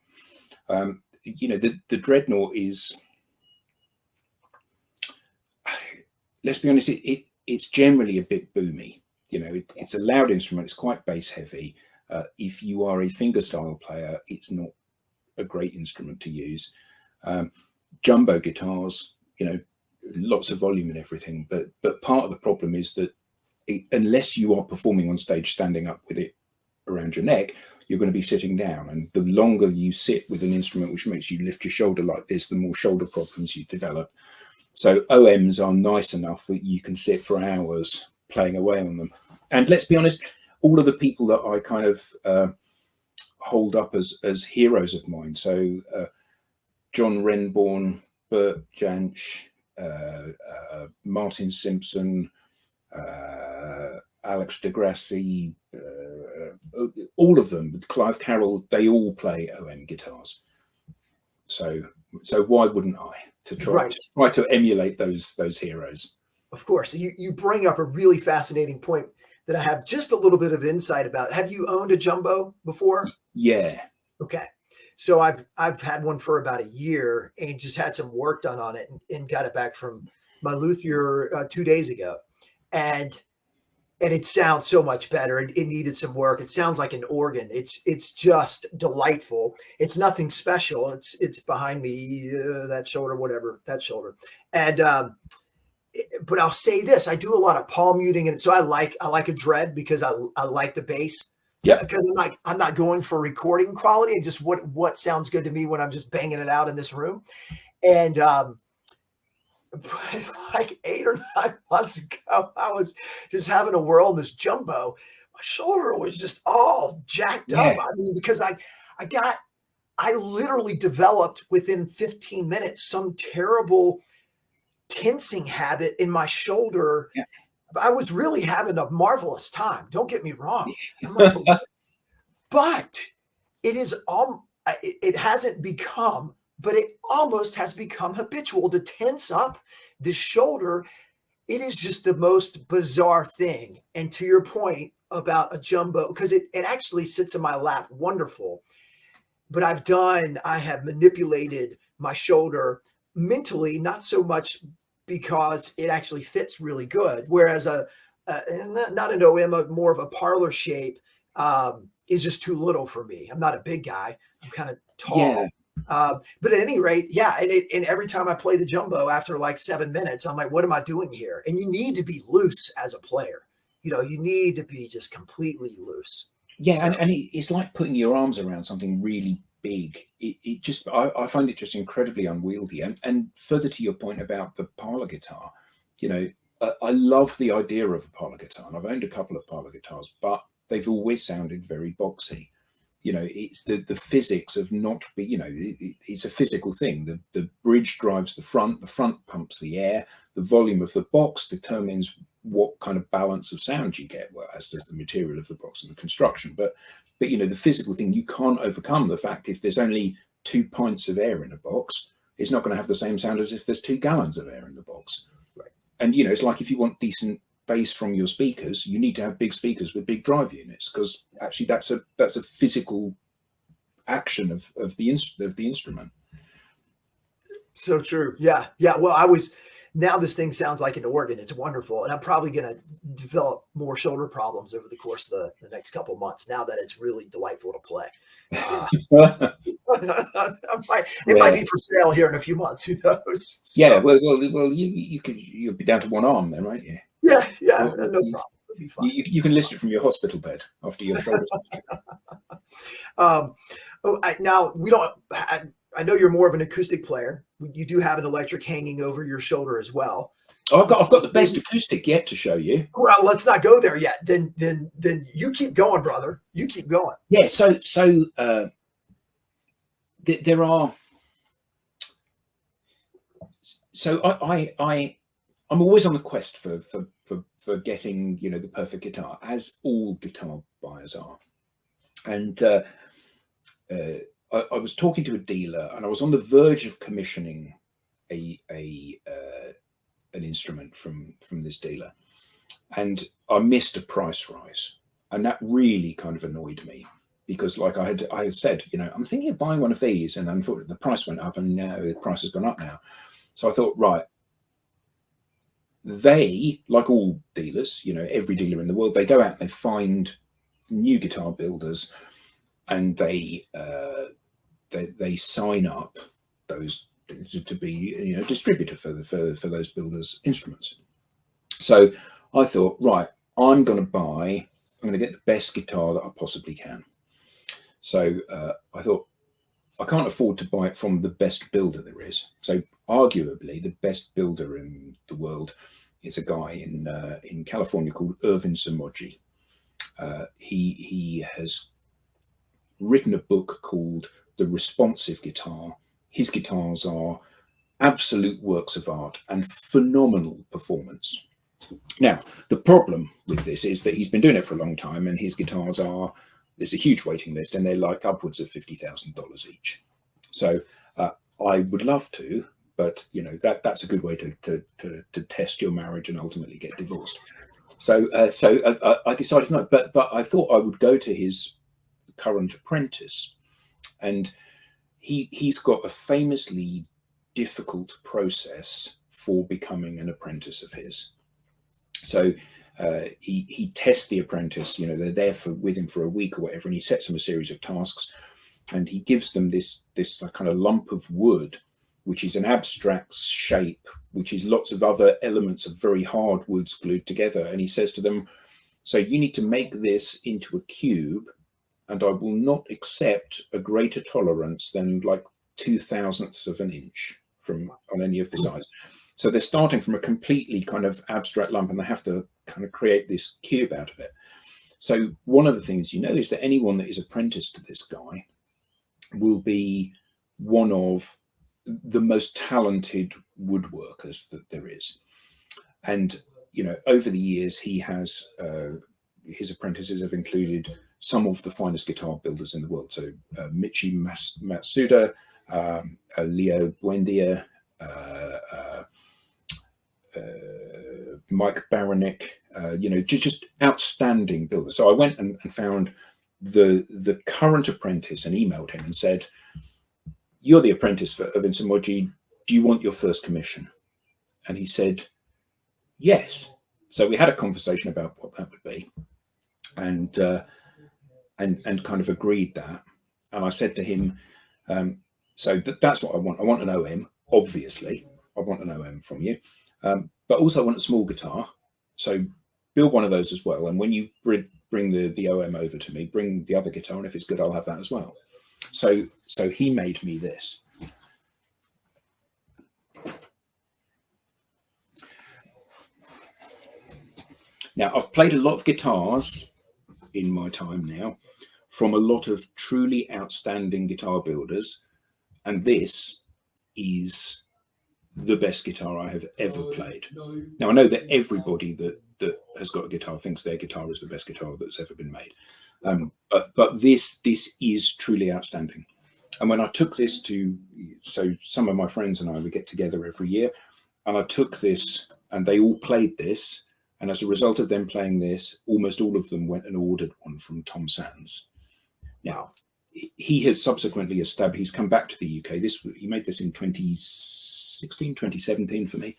Speaker 2: You know, the Dreadnought is, let's be honest, it's generally a bit boomy. You know, it's a loud instrument. It's quite bass heavy. If you are a fingerstyle player, it's not a great instrument to use. Jumbo guitars, you know, lots of volume and everything, but part of the problem is that unless you are performing on stage standing up with it around your neck, you're going to be sitting down, and the longer you sit with an instrument which makes you lift your shoulder like this, the more shoulder problems you develop. So OMs are nice enough that you can sit for hours playing away on them. And let's be honest, all of the people that I kind of hold up as heroes of mine, so John Renbourn, Bert Jansch, Martin Simpson, Alex DeGrassi, all of them, Clive Carroll, they all play OM guitars. So why wouldn't I try to emulate those heroes?
Speaker 1: Of course. You bring up a really fascinating point that I have just a little bit of insight about. Have you owned a jumbo before?
Speaker 2: Yeah.
Speaker 1: Okay. So I've had one for about a year and just had some work done on it and got it back from my luthier 2 days ago. And it sounds so much better. It needed some work. It sounds like an organ. It's just delightful. It's nothing special. It's behind me, that shoulder, whatever, that shoulder. And but I'll say this: I do a lot of palm muting, and so I like a dread because I like the bass.
Speaker 2: Yeah.
Speaker 1: Because I'm not going for recording quality and just what sounds good to me when I'm just banging it out in this room. And but like 8 or 9 months ago, I was just having a whirl in this jumbo. My shoulder was just all jacked up. I mean, because I literally developed within 15 minutes some terrible tensing habit in my shoulder.
Speaker 2: Yeah.
Speaker 1: I was really having a marvelous time. Don't get me wrong. But it is it hasn't become, but it almost has become habitual to tense up the shoulder. It is just the most bizarre thing. And to your point about a jumbo, because it actually sits in my lap, wonderful. But I have manipulated my shoulder mentally, not so much because it actually fits really good. Whereas not an OM, more of a parlor shape is just too little for me. I'm not a big guy. I'm kind of tall. Yeah. But at any rate, yeah. And every time I play the jumbo after like 7 minutes, I'm like, what am I doing here? And you need to be loose as a player. You know, you need to be just completely loose.
Speaker 2: Yeah. So. And it's like putting your arms around something really big. It just, I find it just incredibly unwieldy. And further to your point about the parlor guitar, you know, I love the idea of a parlor guitar, and I've owned a couple of parlor guitars, but they've always sounded very boxy. You know, it's the physics of not be, you know, it's a physical thing. The bridge drives the front pumps the air, the volume of the box determines what kind of balance of sound you get, well, as does the material of the box and the construction. But you know, the physical thing, you can't overcome the fact if there's only 2 pints of air in a box, it's not going to have the same sound as if there's 2 gallons of air in the box. Right. And you know, it's like if you want decent bass from your speakers, you need to have big speakers with big drive units, because actually that's a physical action of the instrument.
Speaker 1: So true. Yeah. Well, now this thing sounds like an organ. It's wonderful. And I'm probably going to develop more shoulder problems over the course of the next couple of months now that it's really delightful to play. It might
Speaker 2: Yeah.
Speaker 1: be for sale here in a few months. Who knows? So,
Speaker 2: Yeah. Well, you'll be down to one arm then, won't you?
Speaker 1: yeah, no
Speaker 2: Well,
Speaker 1: problem. It'll be fine.
Speaker 2: you can list it from your hospital bed after your shoulder surgery.
Speaker 1: Now we don't. I know you're more of an acoustic player. You do have an electric hanging over your shoulder as well.
Speaker 2: Oh, I've got the best acoustic yet to show you.
Speaker 1: Well, let's not go there yet. Then you keep going, brother. You keep going.
Speaker 2: Yeah. There are. So I'm always on the quest for getting, you know, the perfect guitar, as all guitar buyers are. And I was talking to a dealer, and I was on the verge of commissioning an instrument from this dealer, and I missed a price rise, and that really kind of annoyed me, because like I had said, you know, I'm thinking of buying one of these, and unfortunately the price went up, and now the price has gone up now. So I thought, right, they, like all dealers, you know, every dealer in the world, they go out, they find new guitar builders, and they sign up those to be, you know, distributor for those builders' instruments. So I thought, right, I'm going to get the best guitar that I possibly can. So I thought, I can't afford to buy it from the best builder there is. So arguably the best builder in the world is a guy in California called Irvin Samoji. He has written a book called The Responsive Guitar. His guitars are absolute works of art and phenomenal performance. Now, the problem with this is that he's been doing it for a long time, and his guitars there's a huge waiting list, and they're like upwards of $50,000 each. So I would love to, but you know, that's a good way to test your marriage and ultimately get divorced. So I decided no, but I thought I would go to his current apprentice, and he's got a famously difficult process for becoming an apprentice of his. So he tests the apprentice, you know, they're there with him for a week or whatever, and he sets them a series of tasks, and he gives them this kind of lump of wood, which is an abstract shape, which is lots of other elements of very hard woods glued together. And he says to them, so you need to make this into a cube, and I will not accept a greater tolerance than like 0.02 of an inch on any of the sides. So they're starting from a completely kind of abstract lump, and they have to kind of create this cube out of it. So one of the things you know is that anyone that is apprenticed to this guy will be one of the most talented woodworkers that there is. And, you know, over the years, he has, his apprentices have included some of the finest guitar builders in the world. So Michi Matsuda, Leo Buendia, Mike Baronick, you know, just outstanding builders. So I went and found the current apprentice and emailed him and said, you're the apprentice of Insamoji. Do you want your first commission? And he said, yes. So we had a conversation about what that would be, and kind of agreed that. And I said to him, so that's what I want. I want an OM, obviously. I want an OM from you. But also I want a small guitar. So build one of those as well. And when you bring the OM over to me, bring the other guitar, and if it's good, I'll have that as well. So he made me this. Now, I've played a lot of guitars in my time now from a lot of truly outstanding guitar builders, and this is the best guitar I have ever played. Now, I know that everybody that has got a guitar thinks their guitar is the best guitar that's ever been made. But this is truly outstanding. And when I took this so some of my friends and I would get together every year, and I took this, and they all played this. And as a result of them playing this, almost all of them went and ordered one from Tom Sands. Now, he has subsequently established, he's come back to the UK. He made this in 2016, 2017 for me.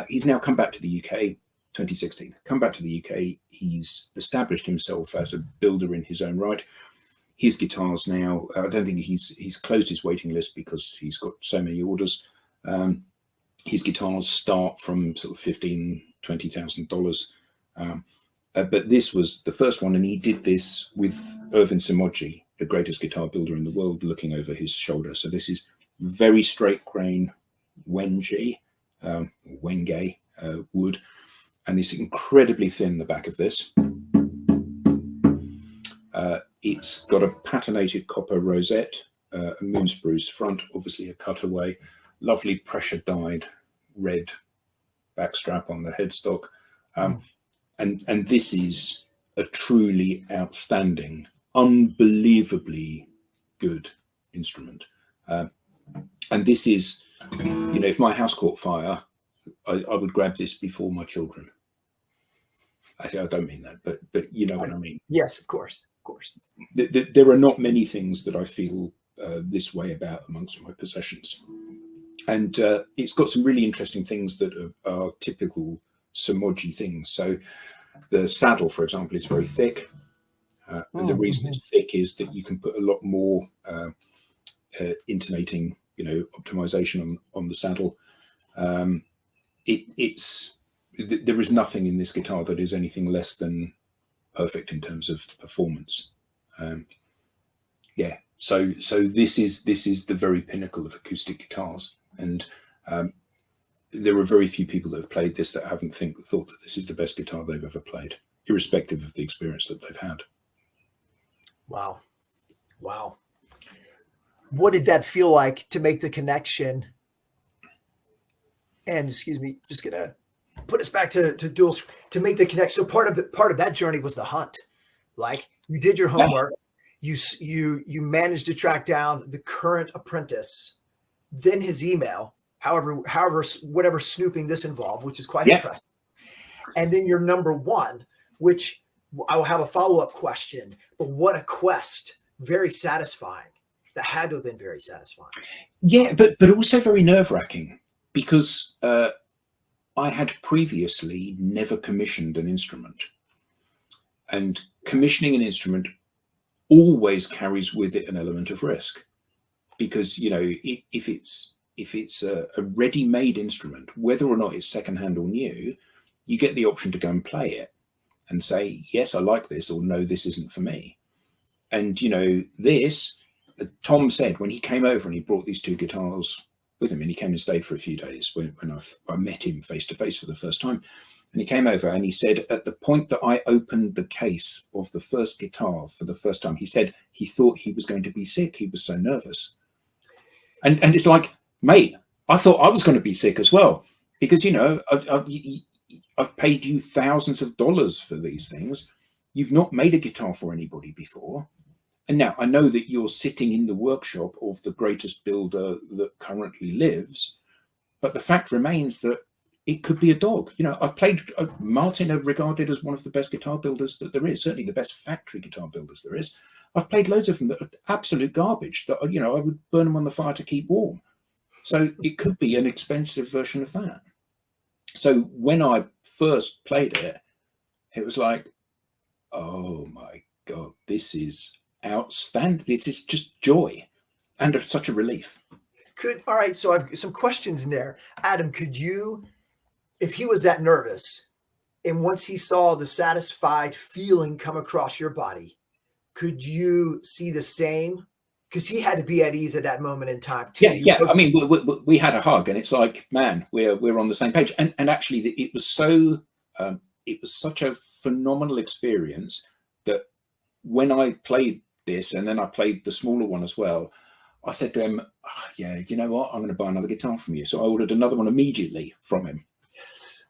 Speaker 2: He's now come back to the UK, 2016. Come back to the UK. He's established himself as a builder in his own right. His guitars now, I don't think he's closed his waiting list because he's got so many orders. His guitars start from sort of $15,000-$20,000. But this was the first one, and he did this with Irvin Simoji, the greatest guitar builder in the world, looking over his shoulder. So this is very straight grain Wenge wood, and it's incredibly thin, the back of this. It's got a patinated copper rosette, a moon spruce front, obviously a cutaway, lovely pressure dyed red backstrap on the headstock. And this is a truly outstanding, unbelievably good instrument. And this is, you know, if my house caught fire, I would grab this before my children. Actually, I don't mean that, but you know what I mean.
Speaker 1: Yes, of course, of course.
Speaker 2: There are not many things that I feel this way about amongst my possessions. And it's got some really interesting things that are typical Simoji things. So the saddle, for example, is very thick. And the reason it's thick is that you can put a lot more intonating, you know, optimization on the saddle. There is nothing in this guitar that is anything less than perfect in terms of performance. Yeah, so this is the very pinnacle of acoustic guitars, and there are very few people that have played this that haven't thought that this is the best guitar they've ever played, irrespective of the experience that they've had.
Speaker 1: Wow. Wow. What did that feel like to make the connection? And excuse me, just gonna put us back to dual, to make the connection. So part of that journey was the hunt. Like, you did your homework, you managed to track down the current apprentice, then his email, however, whatever snooping this involved, which is quite impressive. And then your number one, which I will have a follow-up question, but what a quest, very satisfying. That had to have been very satisfying.
Speaker 2: Yeah, but also very nerve-wracking, because I had previously never commissioned an instrument, and commissioning an instrument always carries with it an element of risk, because, you know, if it's a ready-made instrument, whether or not it's secondhand or new, you get the option to go and play it and say, yes, I like this, or no, this isn't for me. And, you know, this, Tom said when he came over and he brought these two guitars with him, and he came and stayed for a few days when I met him face to face for the first time. And he came over and he said, at the point that I opened the case of the first guitar for the first time, he said he thought he was going to be sick. He was so nervous. And it's like, mate, I thought I was going to be sick as well, because, you know, I've paid you thousands of dollars for these things. You've not made a guitar for anybody before. And now I know that you're sitting in the workshop of the greatest builder that currently lives, but the fact remains that it could be a dog. You know, I've played, Martin are regarded as one of the best guitar builders that there is, certainly the best factory guitar builders there is. I've played loads of them that are absolute garbage, that, you know, I would burn them on the fire to keep warm. So it could be an expensive version of that. So when I first played it, it was like, oh my God, this is outstanding. This is just joy and such a relief.
Speaker 1: All right, so I've some questions in there. Adam, could you, if he was that nervous, and once he saw the satisfied feeling come across your body, could you see the same? Because he had to be at ease at that moment in time too.
Speaker 2: Yeah. I mean, we had a hug, and it's like, man, we're on the same page. And actually, it was such a phenomenal experience that when I played this, and then I played the smaller one as well, I said to him, oh, yeah, you know what? I'm going to buy another guitar from you. So I ordered another one immediately from him.
Speaker 1: Yes.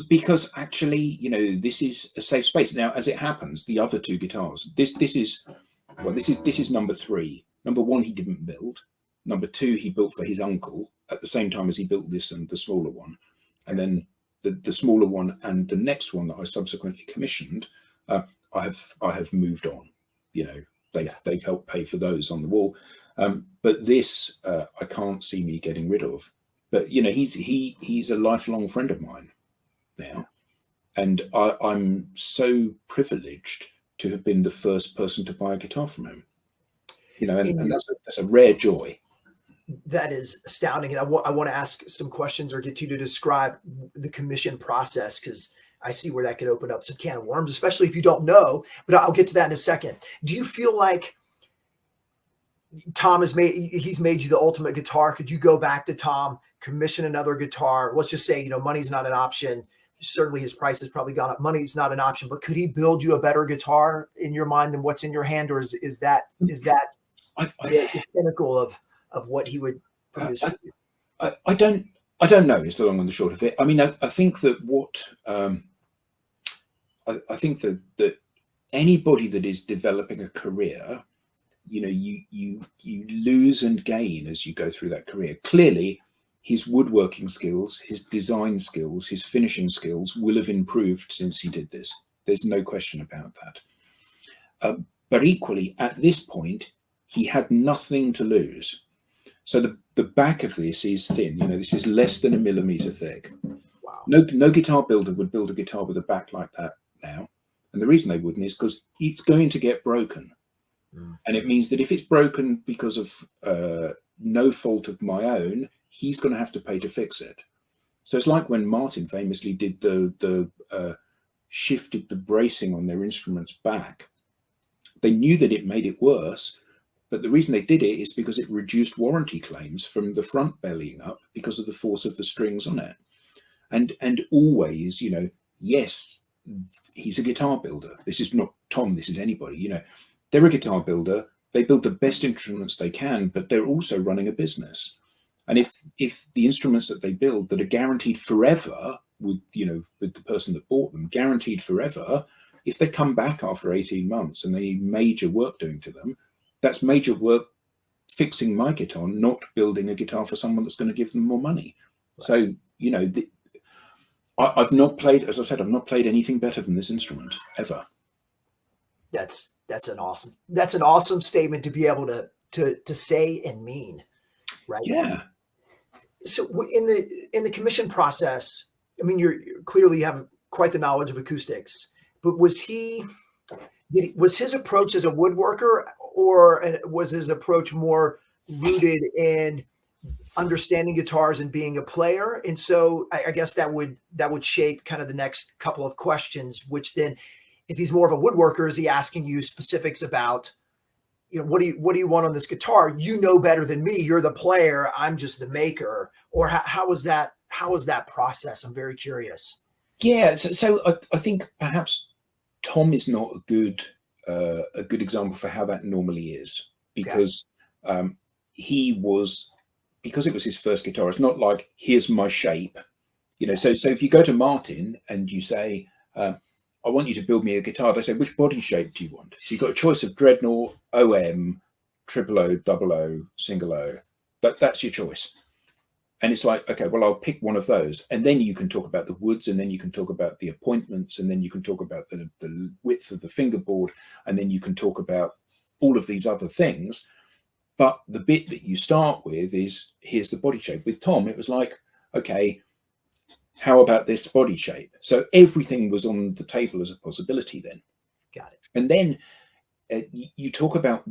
Speaker 2: Because actually, you know, this is a safe space. Now, as it happens, the other two guitars, this is number three. Number one, he didn't build. Number two, he built for his uncle at the same time as he built this and the smaller one. And then the smaller one and the next one that I subsequently commissioned, I have moved on. You know, they've helped pay for those on the wall. But this, I can't see me getting rid of. but he's a lifelong friend of mine now, and I'm so privileged to have been the first person to buy a guitar from him. And that's a rare joy.
Speaker 1: That is astounding. And I want to ask some questions or get you to describe the commission process, because I see where that could open up some can of worms, especially if you don't know, but I'll get to that in a second. Do you feel like Tom he's made you the ultimate guitar? Could you go back to Tom, commission another guitar? Let's just say, money's not an option. Certainly his price has probably gone up. Money's not an option, but could he build you a better guitar in your mind than what's in your hand? Or is that the pinnacle of what he would produce?
Speaker 2: I don't know is the long and the short of it. I mean, I think that I think that anybody that is developing a career, you lose and gain as you go through that career. Clearly, his woodworking skills, his design skills, his finishing skills will have improved since he did this. There's no question about that. But equally, at this point, he had nothing to lose. So the back of this is thin. This is less than 1 millimeter thick.
Speaker 1: Wow.
Speaker 2: No guitar builder would build a guitar with a back like that now. And the reason they wouldn't is because it's going to get broken. And it means that if it's broken because of no fault of my own, he's going to have to pay to fix it. So it's like when Martin famously did shifted the bracing on their instruments back. They knew that it made it worse, but the reason they did it is because it reduced warranty claims from the front bellying up because of the force of the strings on it. And always, yes, he's a guitar builder. This is not Tom, this is anybody, they're a guitar builder. They build the best instruments they can, but they're also running a business. And if the instruments that they build that are guaranteed forever with the person that bought them, guaranteed forever, if they come back after 18 months and they need major work doing to them, that's major work fixing my guitar, not building a guitar for someone that's going to give them more money. Right. So, I've not played, as I said, I've not played anything better than this instrument ever.
Speaker 1: That's an awesome statement to be able to say and mean, right?
Speaker 2: Yeah.
Speaker 1: So in the commission process, I mean, you clearly have quite the knowledge of acoustics, but was his approach as a woodworker, or was his approach more rooted in understanding guitars and being a player? And so I guess that would shape kind of the next couple of questions, which then, if he's more of a woodworker, is he asking you specifics about, what do you want on this guitar? Better than me. You're the player. I'm just the maker. Or how was that process? I'm very curious.
Speaker 2: Yeah. So I think perhaps Tom is not a good example for how that normally is, because because it was his first guitar. It's not like, here's my shape, So if you go to Martin and you say, I want you to build me a guitar, they say, which body shape do you want? So you've got a choice of dreadnought, OM, triple O, double O, single O. That's your choice. And it's like, okay, well, I'll pick one of those. And then you can talk about the woods, and then you can talk about the appointments, and then you can talk about the width of the fingerboard, and then you can talk about all of these other things. But the bit that you start with is, here's the body shape. With Tom, it was like, okay, how about this body shape? So everything was on the table as a possibility then.
Speaker 1: Got it.
Speaker 2: And then you talk about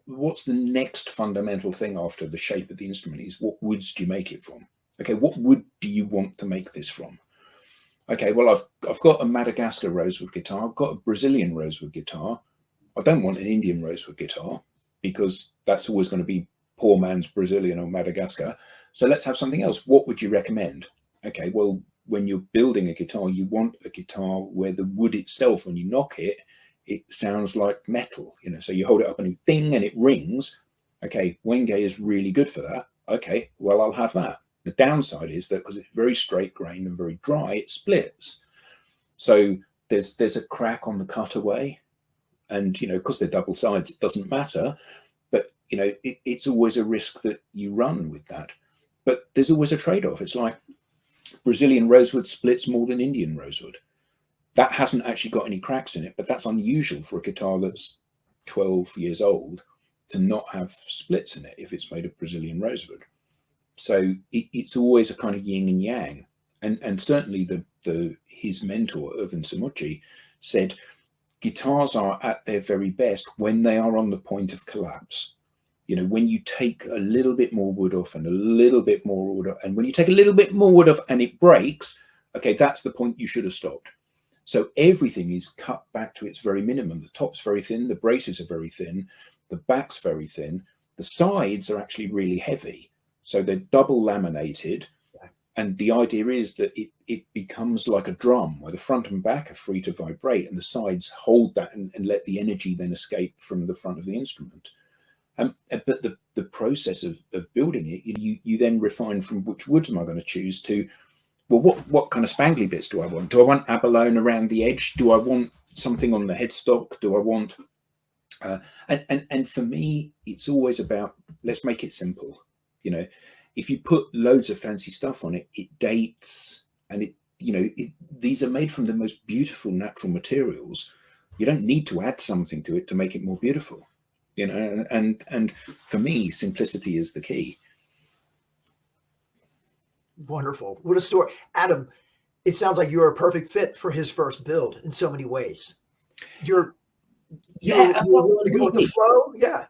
Speaker 2: what's the next fundamental thing after the shape of the instrument is, what woods do you make it from? Okay, what wood do you want to make this from? Okay, well, I've got a Madagascar rosewood guitar. I've got a Brazilian rosewood guitar. I don't want an Indian rosewood guitar, because that's always going to be poor man's Brazilian or Madagascar. So let's have something else. What would you recommend? Okay, well, when you're building a guitar, you want a guitar where the wood itself, when you knock it, it sounds like metal, so you hold it up and you ding and it rings. Okay, Wenge is really good for that. Okay, well, I'll have that. The downside is that because it's very straight grained and very dry, it splits. So there's a crack on the cutaway, and because they're double sides, it doesn't matter. But it's always a risk that you run with that. But there's always a trade-off. It's like Brazilian rosewood splits more than Indian rosewood. That hasn't actually got any cracks in it, but that's unusual for a guitar that's 12 years old to not have splits in it if it's made of Brazilian rosewood. So it's always a kind of yin and yang. And certainly his mentor, Irvin Samucci, said guitars are at their very best when they are on the point of collapse. You know, when you take a little bit more wood off and a little bit more wood off, and when you take a little bit more wood off and it breaks, okay, that's the point you should have stopped. So everything is cut back to its very minimum. The top's very thin, the braces are very thin, the back's very thin, the sides are actually really heavy. So they're double laminated. And the idea is that it becomes like a drum where the front and back are free to vibrate and the sides hold that and let the energy then escape from the front of the instrument. But the process of building it, you then refine from which woods am I going to choose to, well, what kind of spangly bits do I want? Do I want abalone around the edge? Do I want something on the headstock? Do I want... and for me, it's always about, let's make it simple. You know, if you put loads of fancy stuff on it, it dates, and these are made from the most beautiful natural materials. You don't need to add something to it to make it more beautiful, you know. And for me, simplicity is the key.
Speaker 1: Wonderful. What a story. Adam, it sounds like you're a perfect fit for his first build in so many ways. You're willing to go with the flow. Yeah.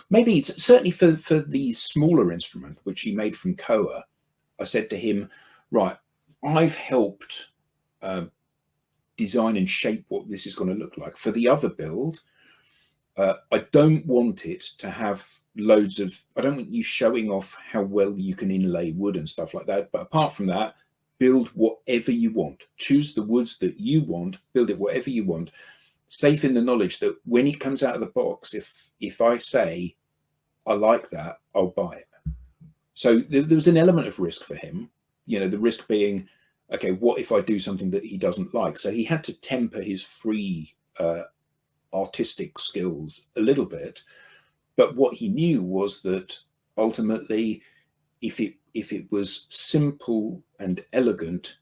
Speaker 2: Maybe it's certainly for the smaller instrument, which he made from Koa. I said to him, right, I've helped design and shape what this is going to look like. For the other build, I don't want it to have loads of, I don't want you showing off how well you can inlay wood and stuff like that. But apart from that, build whatever you want. Choose the woods that you want, build it whatever you want. Safe in the knowledge that when it comes out of the box, if I say I like that, I'll buy it. So there was an element of risk for him, you know, the risk being, okay, what if I do something that he doesn't like? So he had to temper his free artistic skills a little bit. But what he knew was that ultimately, if it was simple and elegant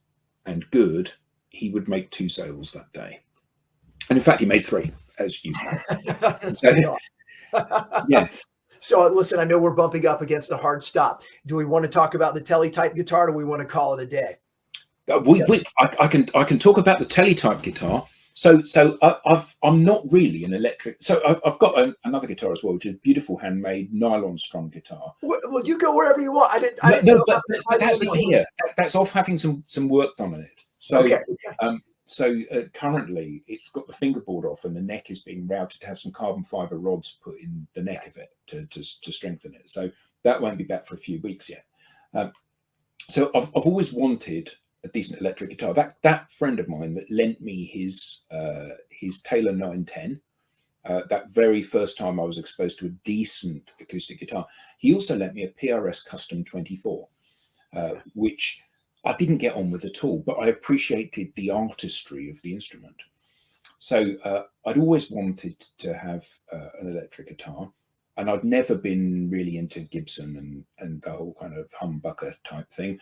Speaker 2: and good, he would make 2 sales that day. And in fact, he made 3, as you have.
Speaker 1: That's pretty awesome.
Speaker 2: Yeah.
Speaker 1: So listen, I know we're bumping up against a hard stop. Do we want to talk about the teletype guitar, or do we want to call it a day?
Speaker 2: I can talk about the teletype guitar. So I'm not really an electric. So I've got another guitar as well, which is a beautiful handmade nylon strung guitar.
Speaker 1: Well, you go wherever you want. I didn't know.
Speaker 2: But that's not here. That's off having some work done on it. So
Speaker 1: okay.
Speaker 2: So currently it's got the fingerboard off and the neck is being routed to have some carbon fiber rods put in the neck of it to strengthen it. So that won't be back for a few weeks yet. So I've always wanted a decent electric guitar. That friend of mine that lent me his Taylor 910, that very first time I was exposed to a decent acoustic guitar, he also lent me a PRS Custom 24, which I didn't get on with at all, but I appreciated the artistry of the instrument. So I'd always wanted to have an electric guitar, and I'd never been really into Gibson and the whole kind of humbucker type thing.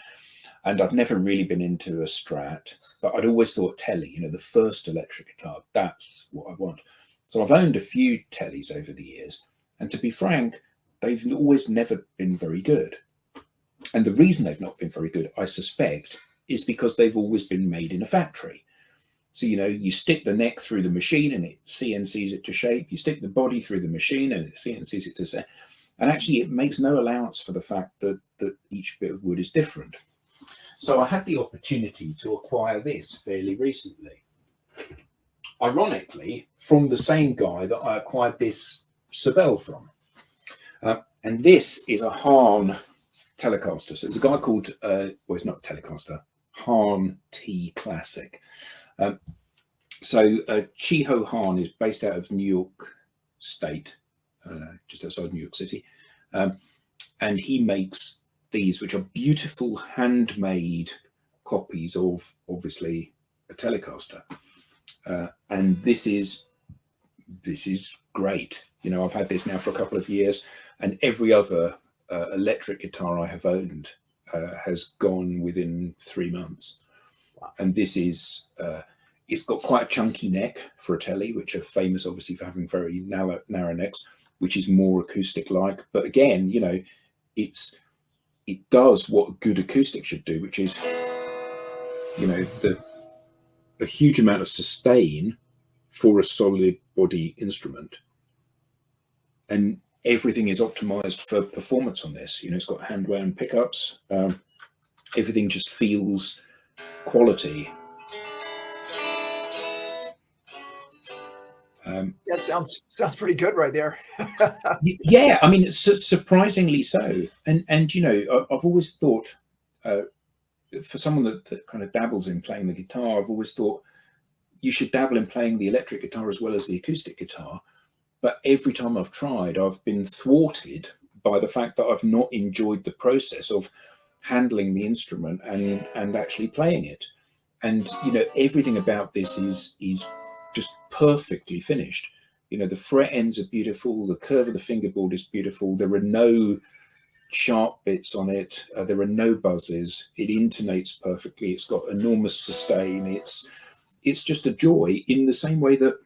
Speaker 2: And I'd never really been into a Strat, but I'd always thought Tele, you know, the first electric guitar, that's what I want. So I've owned a few Teles over the years, and to be frank, they've always never been very good. And the reason they've not been very good, I suspect, is because they've always been made in a factory. So, you know, you stick the neck through the machine and it CNCs it to shape. You stick the body through the machine and it CNCs it to shape. And actually, it makes no allowance for the fact that each bit of wood is different. So I had the opportunity to acquire this fairly recently. Ironically, from the same guy that I acquired this Sabelle from. And this is a Hahn Telecaster. So it's a guy called, well, it's not Telecaster, Hahn T Classic. So Chiho Hahn is based out of New York State, just outside New York City. And he makes these, which are beautiful handmade copies of, obviously, a Telecaster. And this is great. You know, I've had this now for a couple of years, and every other electric guitar I have owned has gone within 3 months. And this is, it's got quite a chunky neck for a Tele, which are famous obviously for having very narrow necks, which is more acoustic like. But again, you know, it's it does what a good acoustic should do, which is, a huge amount of sustain for a solid body instrument, and everything is optimized for performance on this. It's got hand wound pickups. Everything just feels quality.
Speaker 1: That sounds pretty good right there.
Speaker 2: Yeah, I mean, it's surprisingly so. And I've always thought, for someone that kind of dabbles in playing the guitar, I've always thought you should dabble in playing the electric guitar as well as the acoustic guitar. But every time I've tried, I've been thwarted by the fact that I've not enjoyed the process of handling the instrument and actually playing it. And everything about this is just perfectly finished. The fret ends are beautiful, the curve of the fingerboard is beautiful, there are no sharp bits on it, there are no buzzes, it intonates perfectly, it's got enormous sustain, it's just a joy, in the same way that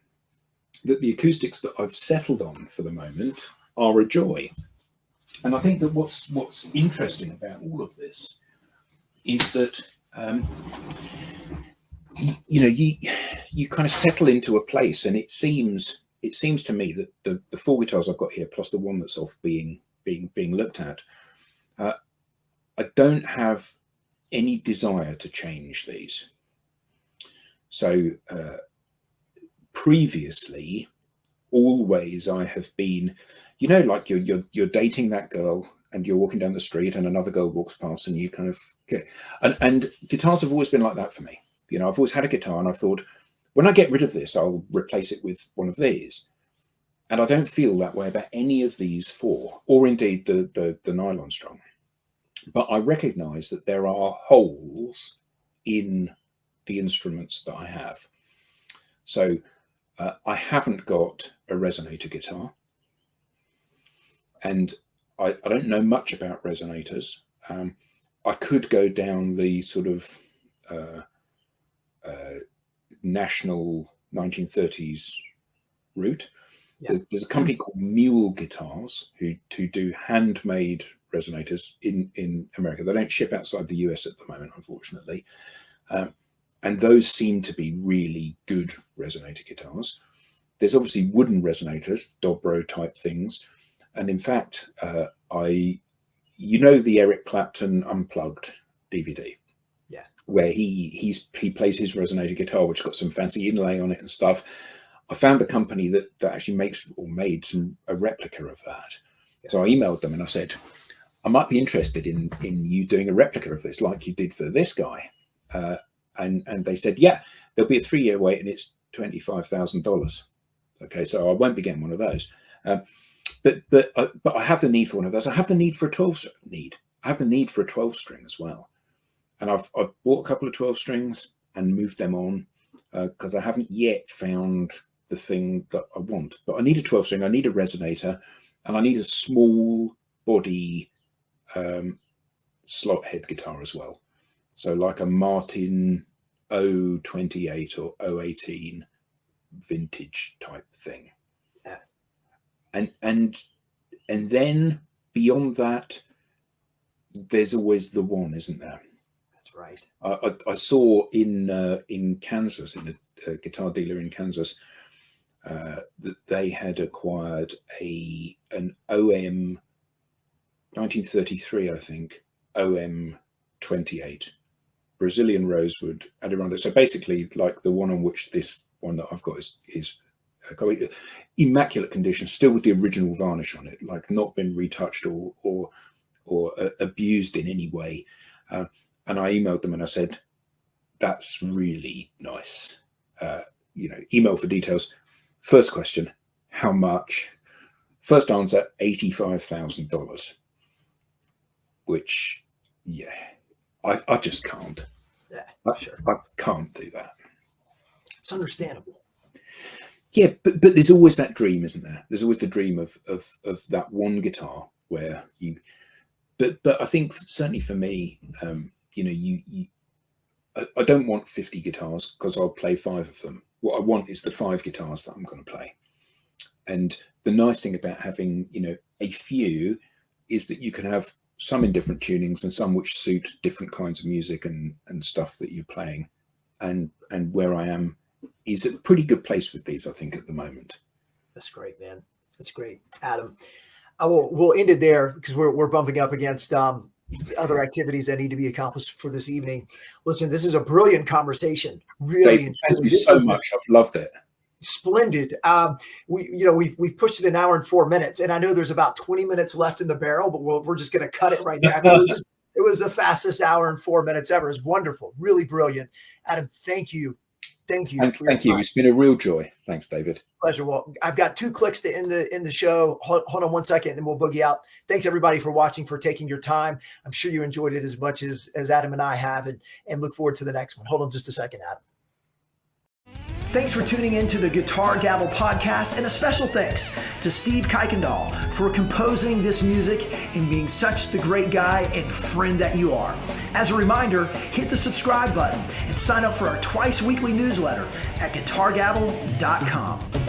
Speaker 2: the acoustics that I've settled on for the moment are a joy. And I think that what's interesting about all of this is that you kind of settle into a place, and it seems to me that the four guitars I've got here, plus the one that's off being looked at, I don't have any desire to change these. So previously, always I have been, like you're dating that girl and you're walking down the street and another girl walks past and you kind of get, and guitars have always been like that for me. I've always had a guitar and I've thought, when I get rid of this, I'll replace it with one of these. And I don't feel that way about any of these four, or indeed the nylon strung. But I recognize that there are holes in the instruments that I have. So I haven't got a resonator guitar, and I don't know much about resonators. I could go down the sort of national 1930s route. Yeah. There's a company called Mule Guitars who do handmade resonators in America. They don't ship outside the US at the moment, unfortunately. And those seem to be really good resonator guitars. There's obviously wooden resonators, Dobro type things. And in fact, the Eric Clapton Unplugged DVD,
Speaker 1: yeah,
Speaker 2: where he plays his resonator guitar, which got some fancy inlay on it and stuff. I found the company that actually makes or made a replica of that. Yeah. So I emailed them and I said, I might be interested in you doing a replica of this, like you did for this guy. And they said, yeah, there'll be a 3-year wait and it's $25,000. Okay, so I won't be getting one of those. But I have the need for one of those. I have the need for a 12 string. I have the need for a 12 string as well. And I've bought a couple of 12 strings and moved them on because I haven't yet found the thing that I want. But I need a 12 string, I need a resonator, and I need a small body slot head guitar as well. So like a Martin 028 or 018 vintage type thing. Yeah. And then beyond that, there's always the one, isn't there?
Speaker 1: That's right.
Speaker 2: I saw in Kansas, in a guitar dealer in Kansas, that they had acquired an OM 1933, I think, OM 28 Brazilian rosewood Adirondack. So basically, like the one on which this one that I've got is immaculate condition, still with the original varnish on it, like not been retouched or abused in any way. And I emailed them and I said, "That's really nice." Email for details. First question: how much? First answer: $85,000. Which, yeah, I just can't.
Speaker 1: Yeah, sure.
Speaker 2: I can't do that.
Speaker 1: It's understandable.
Speaker 2: Yeah, but there's always that dream, isn't there? There's always the dream of that one guitar where you. But I think certainly for me, I don't want 50 guitars because I'll play 5 of them. What I want is the 5 guitars that I'm going to play. And the nice thing about having a few is that you can have some in different tunings and some which suit different kinds of music and stuff that you're playing. And where I am is a pretty good place with these, I think, at the moment.
Speaker 1: That's great, man. That's great. Adam, we'll end it there because we're bumping up against other activities that need to be accomplished for this evening. Listen, this is a brilliant conversation. Really,
Speaker 2: David, thank you so much. I've loved it.
Speaker 1: Splendid. We've pushed it an hour and 4 minutes, and I know there's about 20 minutes left in the barrel, but we're just going to cut it right there. I mean, it was the fastest hour and 4 minutes ever. It's wonderful, really brilliant. Adam, thank you. Thank you.
Speaker 2: Thank you. It's been a real joy. Thanks, David.
Speaker 1: Pleasure. Well, I've got 2 clicks to end the show. Hold on 1 second, and then we'll boogie out. Thanks everybody for watching, for taking your time. I'm sure you enjoyed it as much as Adam and I have, and look forward to the next one. Hold on just a second, Adam. Thanks for tuning in to the Guitar Gavel podcast, and a special thanks to Steve Kuykendall for composing this music and being such the great guy and friend that you are. As a reminder, hit the subscribe button and sign up for our twice weekly newsletter at guitargavel.com.